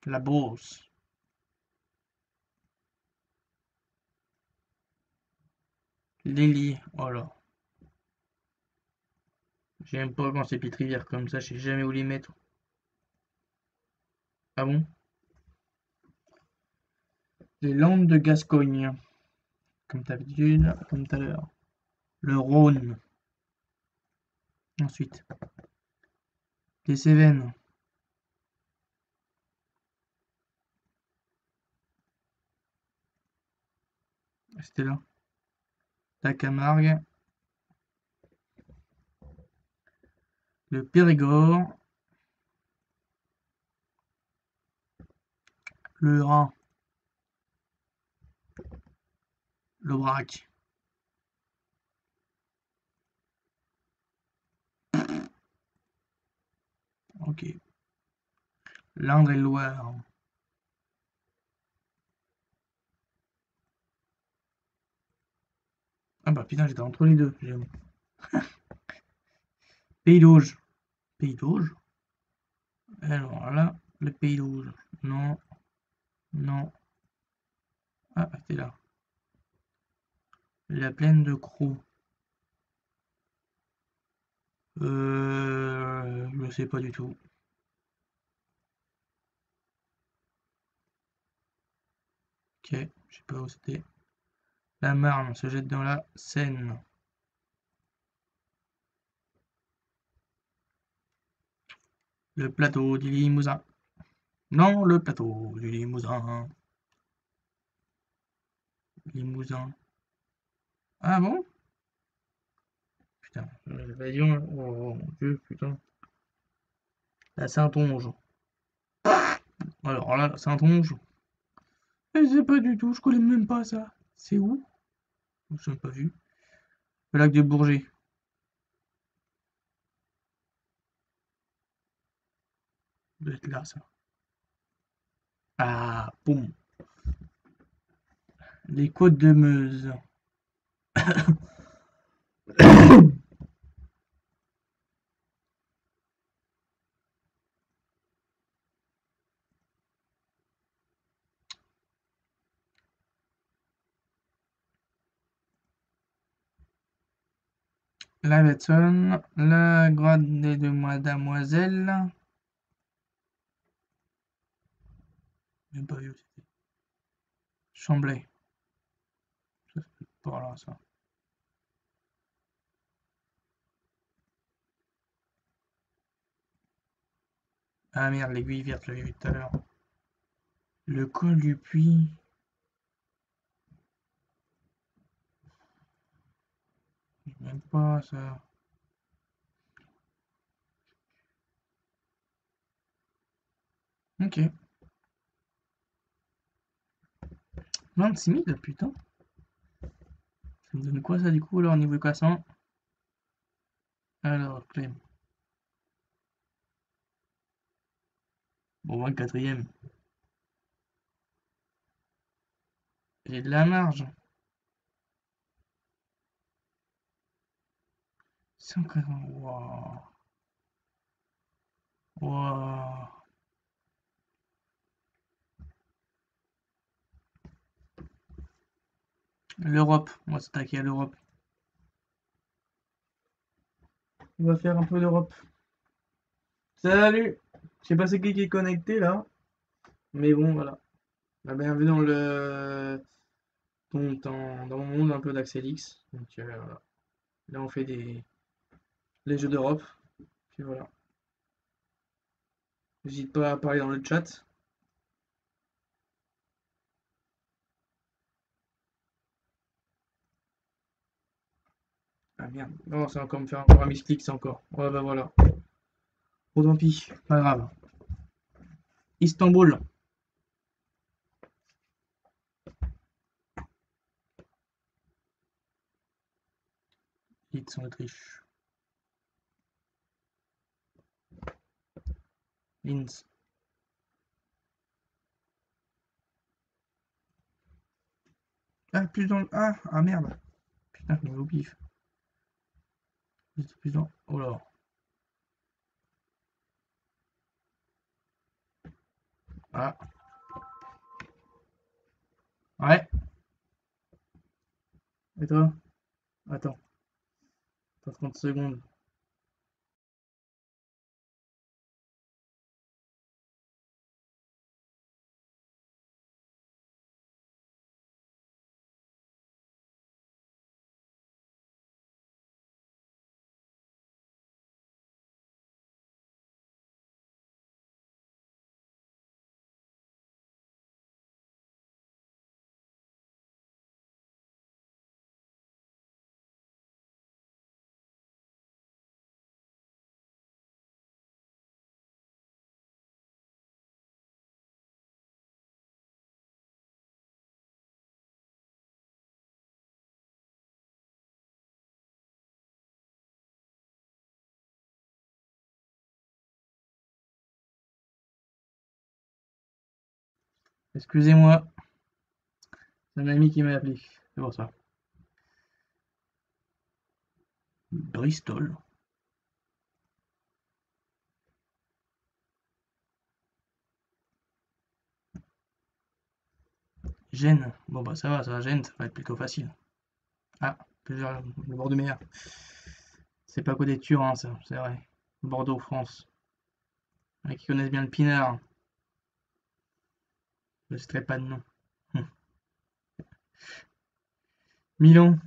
La Beauce. L'Hélier. Oh là. J'aime pas quand c'est petites rivières comme ça, je sais jamais où les mettre. Ah bon? Les Landes de Gascogne. Comme d'habitude, comme tout à l'heure. Le Rhône. Ensuite. Les Cévennes. C'était là. La Camargue. Le Périgord. Le Rhin. l'Aubrac. Ok. L'Indre et le Loire. Ah bah putain, j'étais entre les deux. Pays d'Auge. Pays d'Auge. Alors là, le Pays d'Auge. Non. Non. Ah, t'es là. La plaine de Crau. Je sais pas du tout. Ok, je sais pas où c'était. La Marne se jette dans la Seine. Le plateau du Limousin. Non, le plateau du Limousin. Limousin. Ah bon? Putain, l'évasion. Oh mon dieu, putain. La Saintonge. Alors là, la Saintonge. Je sais pas du tout, je connais même pas ça. C'est où? Je n'ai pas vu. Le lac de Bourget. doit être là, ça. Ah, boum. Les côtes de Meuse. La Betson, la grotte des deux Mademoiselles. Même pas vu où c'était. Chamblay. Ça, c'est par là, ça. Ah merde, l'aiguille verte, je l'avais vu tout à l'heure. Le col du puits. Même pas ça. Ok. 26 000, putain. Ça me donne quoi ça du coup alors au niveau classement? Alors, Clem. Bon, 24ème. J'ai de la marge. 180. Waouh. Waouh. L'Europe. On va s'attaquer à l'Europe. On va faire un peu d'Europe. Salut! Je sais pas c'est qui est connecté là. Mais bon, voilà. Bienvenue dans dans mon monde un peu d'Axelix. Donc voilà. Là on fait les jeux d'Europe. Puis voilà. N'hésite pas à parler dans le chat. Ah merde. Non, ça va encore me faire encore un misclick, c'est encore. Ouais bah voilà. Oh tant pis, pas grave. Istanbul. Leeds en Autriche. Linz. Ah, plus dans le. Ah merde. Putain, je me au pif. Plus dans. Oh là. Ah. Ouais. Et toi? Attends. 30 secondes. Excusez-moi. C'est un ami qui m'a appelé. C'est pour ça. Bristol. Gênes. Bon bah ça va, Gênes, ça va être plutôt facile. Ah, plusieurs. Le bord de mer. C'est pas côté de Turin, ça, c'est vrai. Bordeaux, France. Il y en a qui connaissent bien le pinard. Je ne citerai pas de nom. Milan.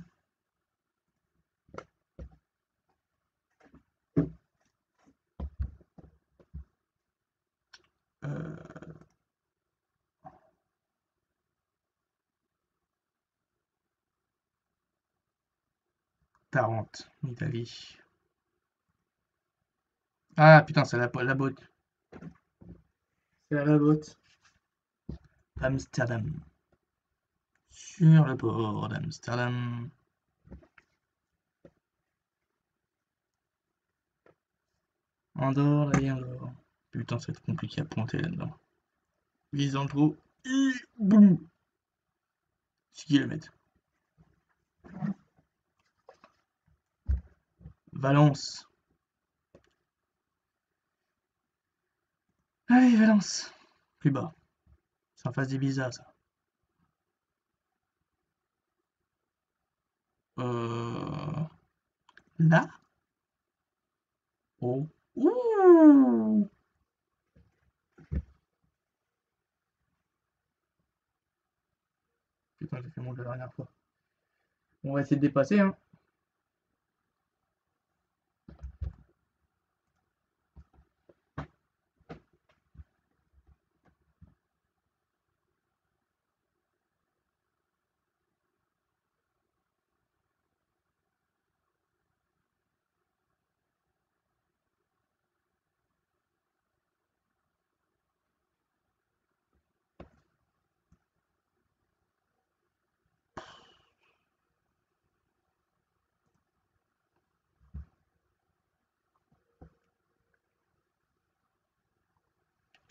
40, Italie. Ah putain, c'est la botte. C'est à la botte. Amsterdam. Sur le port d'Amsterdam. Andorre, la vie Andorre. Putain, ça va être compliqué à pointer là-dedans. Lisandro. Boum. 6 km. Valence. Allez, Valence. Plus bas. C'est en face d'Ibiza, ça. Là. Oh. Ouh. Putain, j'ai fait mon jeu la dernière fois. On va essayer de dépasser, hein.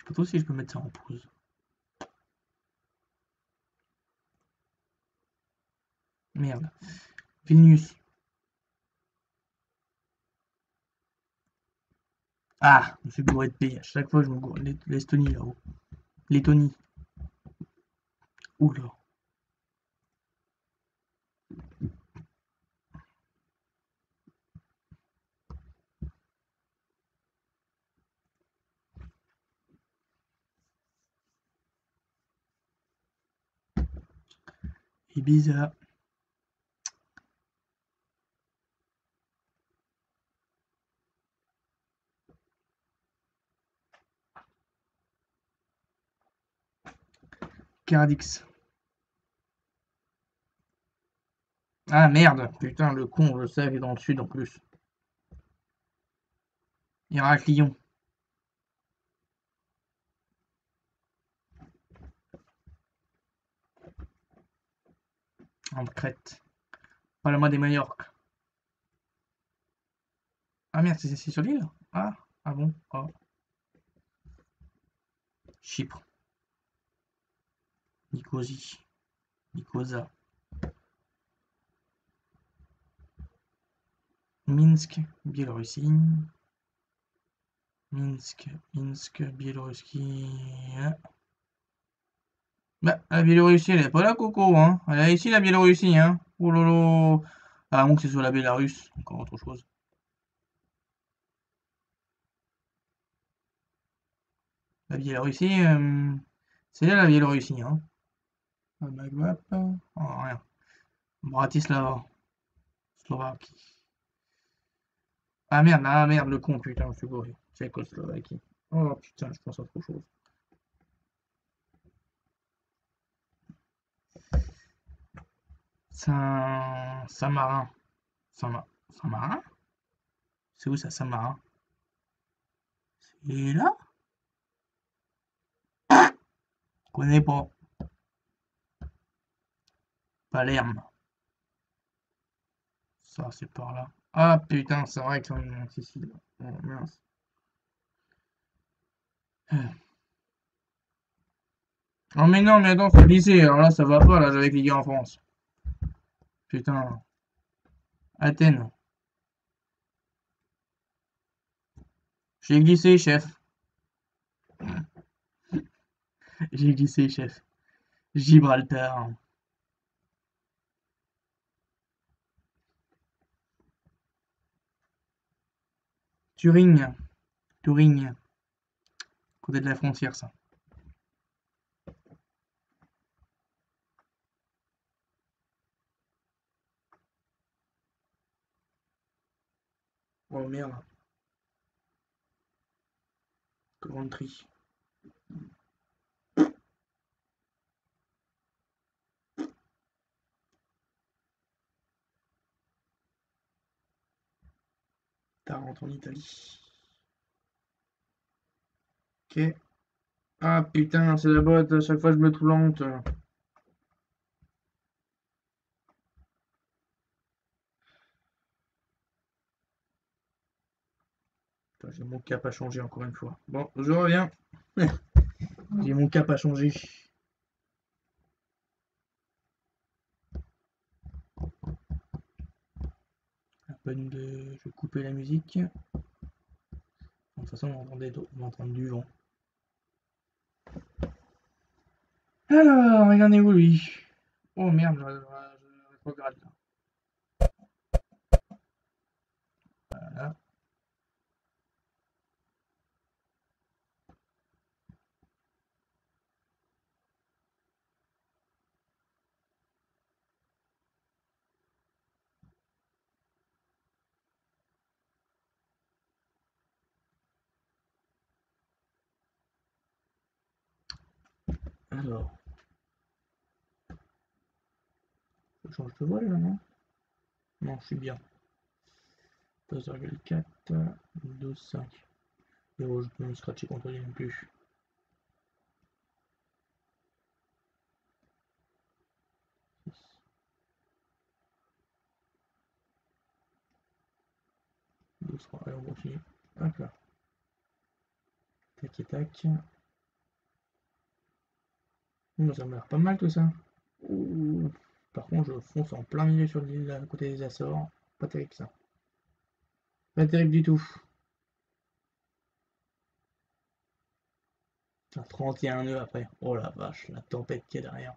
Plutôt si je peux mettre ça en pause. Merde. Vilnius. Ah, je me suis gouré de pays. À chaque fois, je me gourre. L'Estonie, là-haut. Lettonie. Oula. Ibiza. Cardix. Ah merde, putain, le con, je sais, il est dans le sud en plus. Héraclion. En Crète. Palma de Majorque. Ah merde, c'est sur l'île? Ah, ah bon? Oh. Chypre. Nicosie. Nicosia. Minsk, Biélorussie. Minsk, Biélorussie. Bah, la Biélorussie, elle est pas là, Coco, hein. Elle est ici, la Biélorussie, hein. Oh lolo. Ah, bon, que c'est sur la Bélarus. Encore autre chose. La Biélorussie, c'est là la Biélorussie, hein. Map. Oh, rien. Bratislava. Slovaquie. Ah merde, le con, putain, je suis gouré. Tchécoslovaquie. Oh putain, je pense à autre chose. Saint-Marin. Saint-Marin? C'est où ça, Saint-Marin? C'est là? Je connais pas. Palerme. Ça, c'est par là. Ah putain, c'est vrai que c'est en Sicile. Oh mince. Oh mais non, mais attends, faut glisser. Alors là, ça va pas, là, avec les gars en France. Putain. Athènes. J'ai glissé, chef. J'ai glissé, chef. Gibraltar. Turing. Turing. Côté de la frontière, ça. Oh merde. Coventry. Tarente en Italie. Ok. Ah putain, c'est la botte, à chaque fois je me plante. J'ai mon cap à changer encore une fois. Bon, je reviens. J'ai mon cap à changer. Je vais couper la musique. De toute façon, on va entendre du vent. Alors, il en est où lui? Oh merde, je rétrograde là. Voilà. Alors, je change de voile là, non? Non, je suis bien. 2,4, 12,5. Et oh, je peux me scratcher contre lui non plus. Allez, on continue. Hop là. Tac et tac. Ça m'a l'air pas mal tout ça. Ouh. Par contre, je fonce en plein milieu sur l'île à côté des Açores. Pas terrible ça. Pas terrible du tout. 31 nœuds après. Oh la vache, la tempête qui est derrière.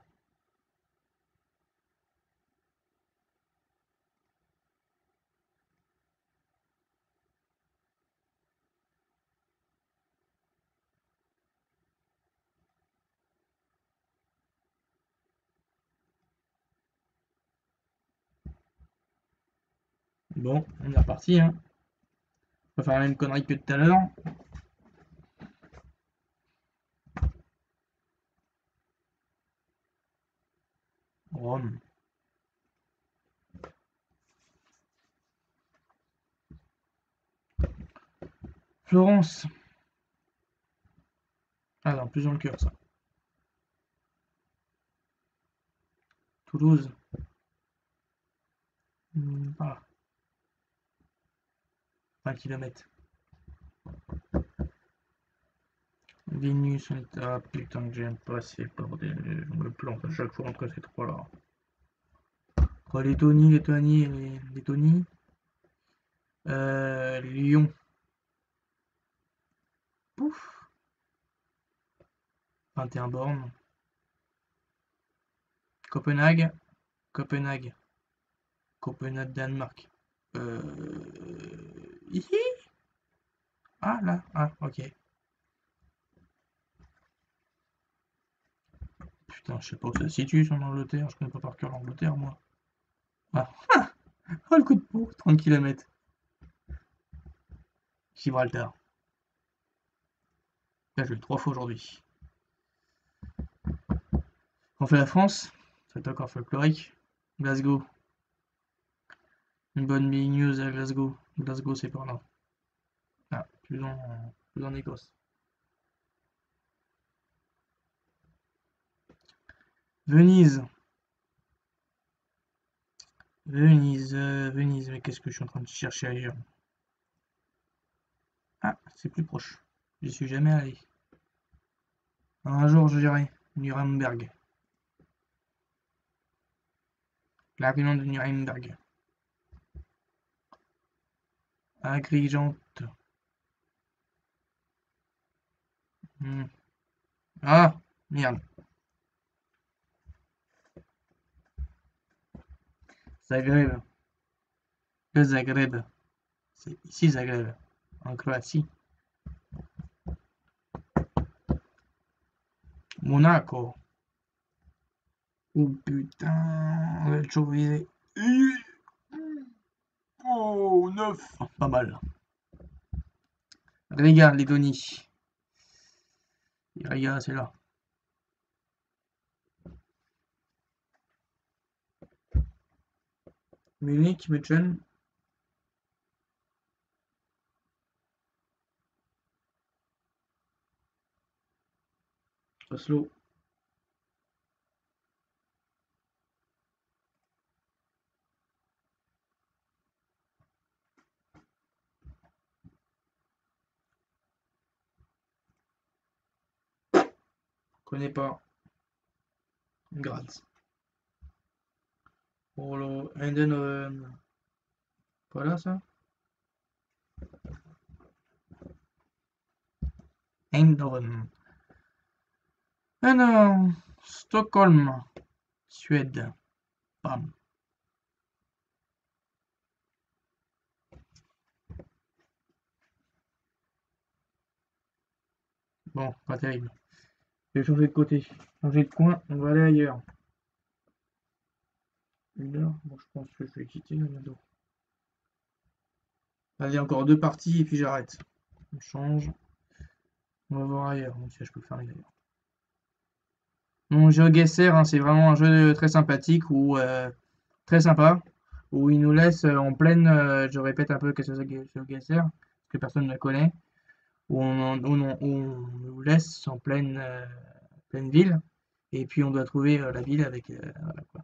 Bon, on est reparti. Hein. On va faire la même connerie que tout à l'heure. Rome. Florence. Ah non, plus dans le cœur ça. Toulouse. Voilà. 20 km. Vénus, on est... Ah putain que j'aime pas ces bordel. Je me plante à chaque fois entre ces trois là. Quoi, Lettonie et Lettonie. Lyon. Pouf. 21 bornes. Copenhague. Copenhague. Copenhague, Danemark. Ici. Ah là. Ah, ok. Putain, je sais pas où ça se situe sur l'Angleterre. Je connais pas par cœur l'Angleterre, moi. Ah. Oh, le coup de peau. 30 km. Gibraltar. Là, je l'ai 3 fois aujourd'hui. On fait la France. C'est encore folklorique. Glasgow. Une bonne big news à Glasgow. Glasgow, c'est par là. Ah, plus en Écosse. Venise. Venise, mais qu'est-ce que je suis en train de chercher ailleurs? Ah, c'est plus proche. J'y suis jamais allé. Un jour, je dirai Nuremberg. La réunion de Nuremberg. Agrigente. Ah, merde. Zagreb. Le Zagreb. C'est ici Zagreb. En Croatie. Monaco. Oh putain, on va le viser. Oh, 9. Pas mal. Riga, Lettonie. Riga, c'est là. Munich, München. Oslo. connais pas. Graz. Polo Eindhoven. Voilà ça. Eindhoven. Ah non. Stockholm. Suède. Bam. Bon, pas terrible. Je vais changer de côté. Changer de coin. On va aller ailleurs. 1 heure. Bon, je pense que je vais quitter là bientôt. Allez, encore 2 parties et puis j'arrête. On change. On va voir ailleurs. Donc, je peux le faire d'ailleurs. Mon GeoGuessr, hein, c'est vraiment un jeu très sympathique ou très sympa, où il nous laisse en pleine, je répète un peu qu'est-ce que c'est que GeoGuessr, parce que personne ne le connaît, où on nous laisse en pleine ville, et puis on doit trouver la ville avec, voilà, quoi.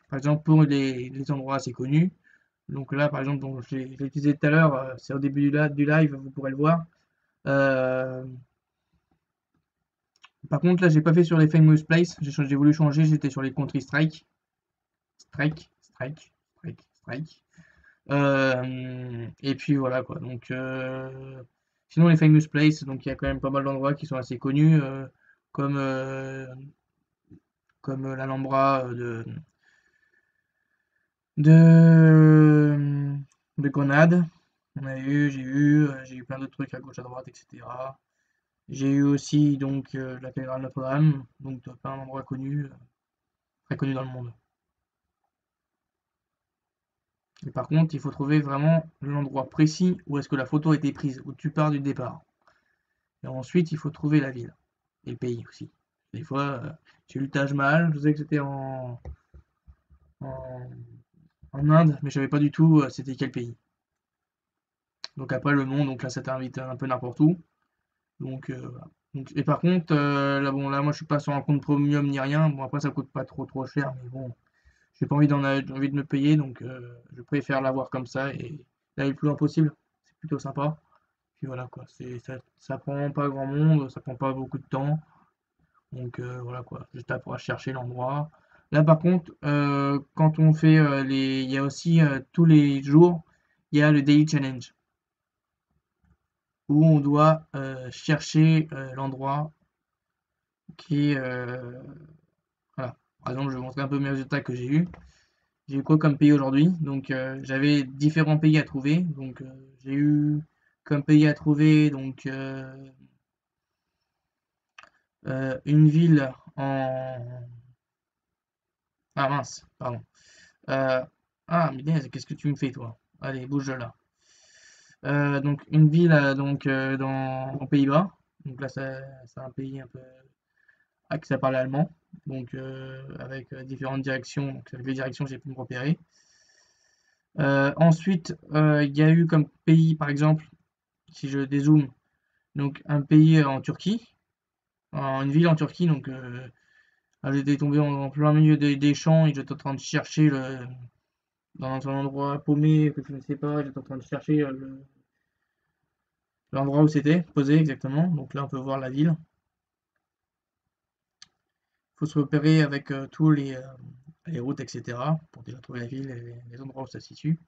Par exemple, pour les endroits assez connus, donc là, par exemple, je l'ai utilisé tout à l'heure, c'est au début du live, vous pourrez le voir. Par contre, là, j'ai pas fait sur les Famous Place, j'ai voulu changer, j'étais sur les Country Strike. Strike. Et puis voilà quoi. Donc, sinon, les Famous Place, donc il y a quand même pas mal d'endroits qui sont assez connus, comme, comme l'Alhambra de, de Grenade. J'ai eu plein d'autres trucs à gauche, à droite, etc. J'ai eu aussi donc la cathédrale Notre-Dame, donc pas un endroit connu, très connu dans le monde. Et par contre, il faut trouver vraiment l'endroit précis où est-ce que la photo a été prise, où tu pars du départ. Et ensuite, il faut trouver la ville et le pays aussi. Des fois, j'ai lu Taj Mahal, je sais que c'était en, en Inde, mais je savais pas du tout c'était quel pays. Donc après le nom, donc là ça t'invite un peu n'importe où. Donc, voilà. Et par contre, là bon là moi je suis pas sur un compte premium ni rien. Bon après ça coûte pas trop cher, mais bon, j'ai pas envie de me payer, donc je préfère l'avoir comme ça et d'aller le plus loin possible. C'est plutôt sympa. Puis voilà quoi, ça prend pas grand monde, ça prend pas beaucoup de temps. Donc voilà quoi, juste à chercher l'endroit. Là par contre, quand on fait il y a aussi tous les jours, il y a le Daily Challenge où on doit chercher l'endroit qui est voilà. Par exemple, je vais vous montrer un peu mes résultats que j'ai eu. J'ai eu quoi comme pays aujourd'hui? Donc j'avais différents pays à trouver. Donc j'ai eu comme pays à trouver donc une ville en ah mince, pardon. Ah mais qu'est-ce que tu me fais toi? Allez, bouge de là. Donc une ville aux Pays-Bas. Donc là c'est un pays un peu qui ça parle allemand. Donc avec différentes directions. Donc avec les directions j'ai pu me repérer. Ensuite, il y a eu comme pays, par exemple, si je dézoome, donc un pays en Turquie, une ville en Turquie, donc j'étais tombé en plein milieu des champs et j'étais en train de chercher dans un endroit paumé que je ne sais pas, j'étais en train de chercher l'endroit où c'était posé exactement. Donc là, on peut voir la ville. Il faut se repérer avec tous les routes, etc. pour déjà trouver la ville et les endroits où ça se situe.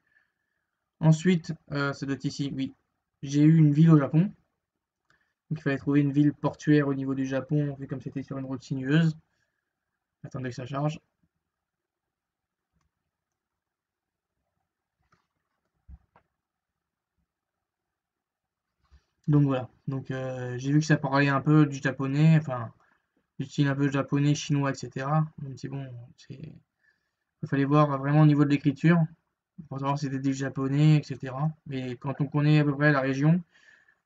Ensuite, ça doit être ici, oui. J'ai eu une ville au Japon. Donc il fallait trouver une ville portuaire au niveau du Japon, vu comme c'était sur une route sinueuse. Attendez que ça charge. Donc voilà. Donc j'ai vu que ça parlait un peu du japonais, enfin du style un peu japonais, chinois, etc. Même si bon, il fallait voir vraiment au niveau de l'écriture, pour savoir si c'était du japonais, etc. Mais quand on connaît à peu près la région,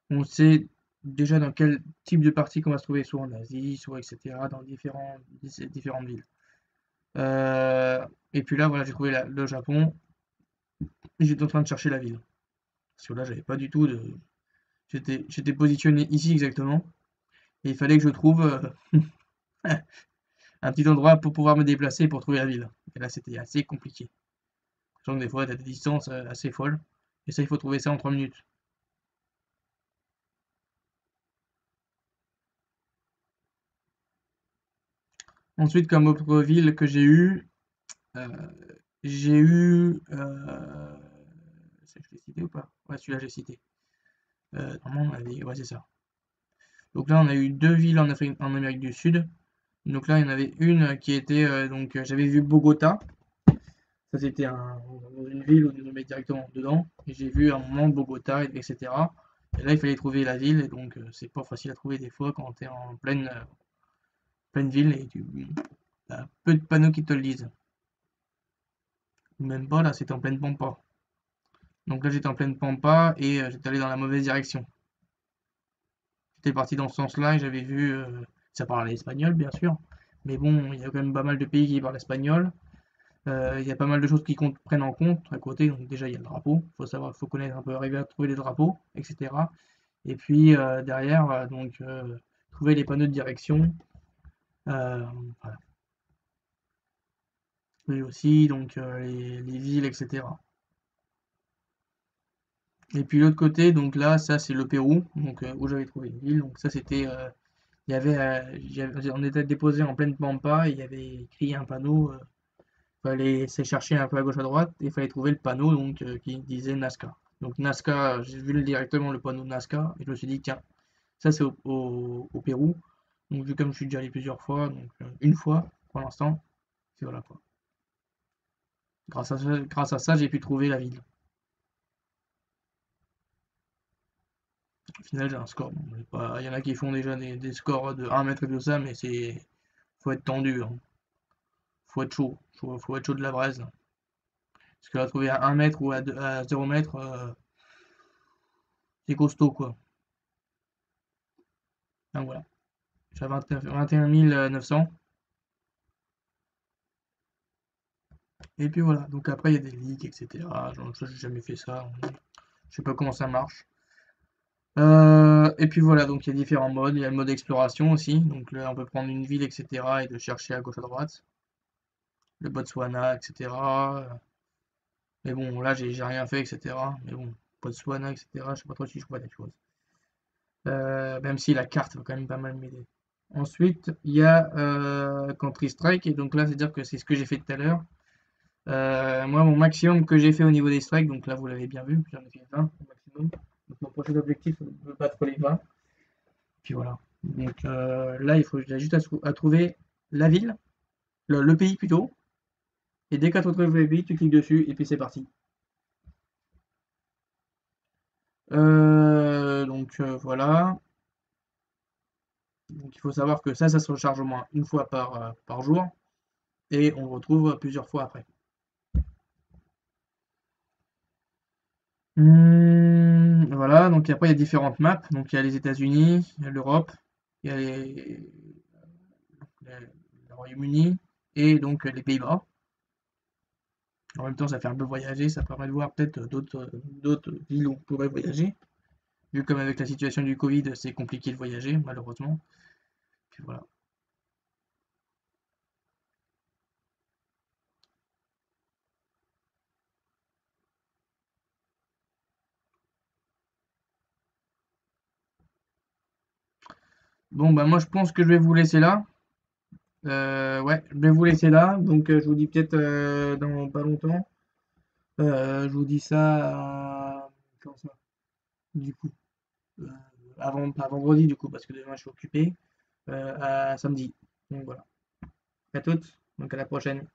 on sait déjà dans quel type de partie qu'on va se trouver, soit en Asie, soit etc. dans différentes villes. Et puis là, voilà, j'ai trouvé le Japon. Et j'étais en train de chercher la ville. Parce que là, j'avais pas du tout de. J'étais positionné ici exactement. Et il fallait que je trouve un petit endroit pour pouvoir me déplacer pour trouver la ville. Et là, c'était assez compliqué. Sachant que des fois, tu as des distances assez folles. Et ça, il faut trouver ça en 3 minutes. Ensuite, comme autre ville que j'ai eu, j'ai eu... je l'ai cité ou pas? Ouais, celui-là, j'ai cité. Normalement, on avait... Ouais, c'est ça. Donc là, on a eu 2 villes en Amérique du Sud. Donc là, il y en avait une qui était... j'avais vu Bogota. Ça, c'était dans une ville où on nous met directement dedans. Et j'ai vu un moment Bogota, etc. Et là, il fallait trouver la ville. Et donc, c'est pas facile à trouver des fois quand tu es en pleine ville et tu as peu de panneaux qui te le disent. Ou même pas, là, c'était en pleine pampa. Donc là, j'étais en pleine pampa et j'étais allé dans la mauvaise direction. J'étais parti dans ce sens-là et j'avais vu, ça parlait espagnol, bien sûr. Mais bon, il y a quand même pas mal de pays qui parlent espagnol. Il y a pas mal de choses qui prennent en compte à côté. Donc déjà, il y a le drapeau. Faut savoir, faut connaître un peu, arriver à trouver les drapeaux, etc. Et puis derrière, trouver les panneaux de direction. Voilà. Et aussi donc les villes, etc. Et puis l'autre côté, donc là, ça c'est le Pérou, donc où j'avais trouvé une ville. Donc ça c'était, il y avait, on était déposé en pleine pampa, et il y avait écrit un panneau. Fallait se chercher un peu à gauche à droite et il fallait trouver le panneau donc qui disait Nazca. Donc Nazca, j'ai vu directement le panneau Nazca et je me suis dit tiens, ça c'est au Pérou. Donc vu comme je suis déjà allé plusieurs fois, donc une fois pour l'instant, et voilà quoi. Grâce à ça, j'ai pu trouver la ville. Au final, j'ai un score. Bon, il y en a qui font déjà des scores de 1 mètre et tout ça, mais faut être tendu, hein. Faut être chaud. Faut être chaud de la braise. Parce que là, trouver à 1 mètre ou à 0 mètre, c'est costaud quoi. Donc voilà. J'ai 21 900. Et puis voilà. Donc après, il y a des ligues, etc. Genre, ça, j'ai jamais fait ça. Je sais pas comment ça marche. Et puis voilà. Donc il y a différents modes. Il y a le mode exploration aussi. Donc là, on peut prendre une ville, etc. et de chercher à gauche à droite. Le Botswana, etc. Mais bon, là, j'ai rien fait, etc. Mais bon, Botswana, etc. Je sais pas trop si je vois des choses. Même si la carte va quand même pas mal m'aider. Ensuite, il y a Country Strike. Et donc là, c'est-à-dire que c'est ce que j'ai fait tout à l'heure. Moi, mon maximum que j'ai fait au niveau des strikes, donc là, vous l'avez bien vu, j'en ai fait 20 au maximum. Donc mon prochain objectif, c'est de battre les 20. Puis voilà. Donc là, il faut juste à trouver la ville, le pays plutôt. Et dès que tu trouves le pays, tu cliques dessus et puis c'est parti. Voilà. Donc il faut savoir que ça se recharge au moins une fois par jour. Et on le retrouve plusieurs fois après. Voilà, donc après il y a différentes maps. Donc il y a les États-Unis, il y a l'Europe, il y a le Royaume-Uni et donc les Pays-Bas. En même temps, ça fait un peu voyager, ça permet de voir peut-être d'autres villes où on pourrait voyager. Vu comme avec la situation du Covid, c'est compliqué de voyager, malheureusement. Puis voilà. Bon, bah moi je pense que je vais vous laisser là. Ouais, je vais vous laisser là. Donc je vous dis peut-être dans pas longtemps. Je vous dis ça, comment ça, du coup. euh, pas vendredi du coup, parce que demain je suis occupé, à samedi. Donc voilà. À toutes, donc à la prochaine.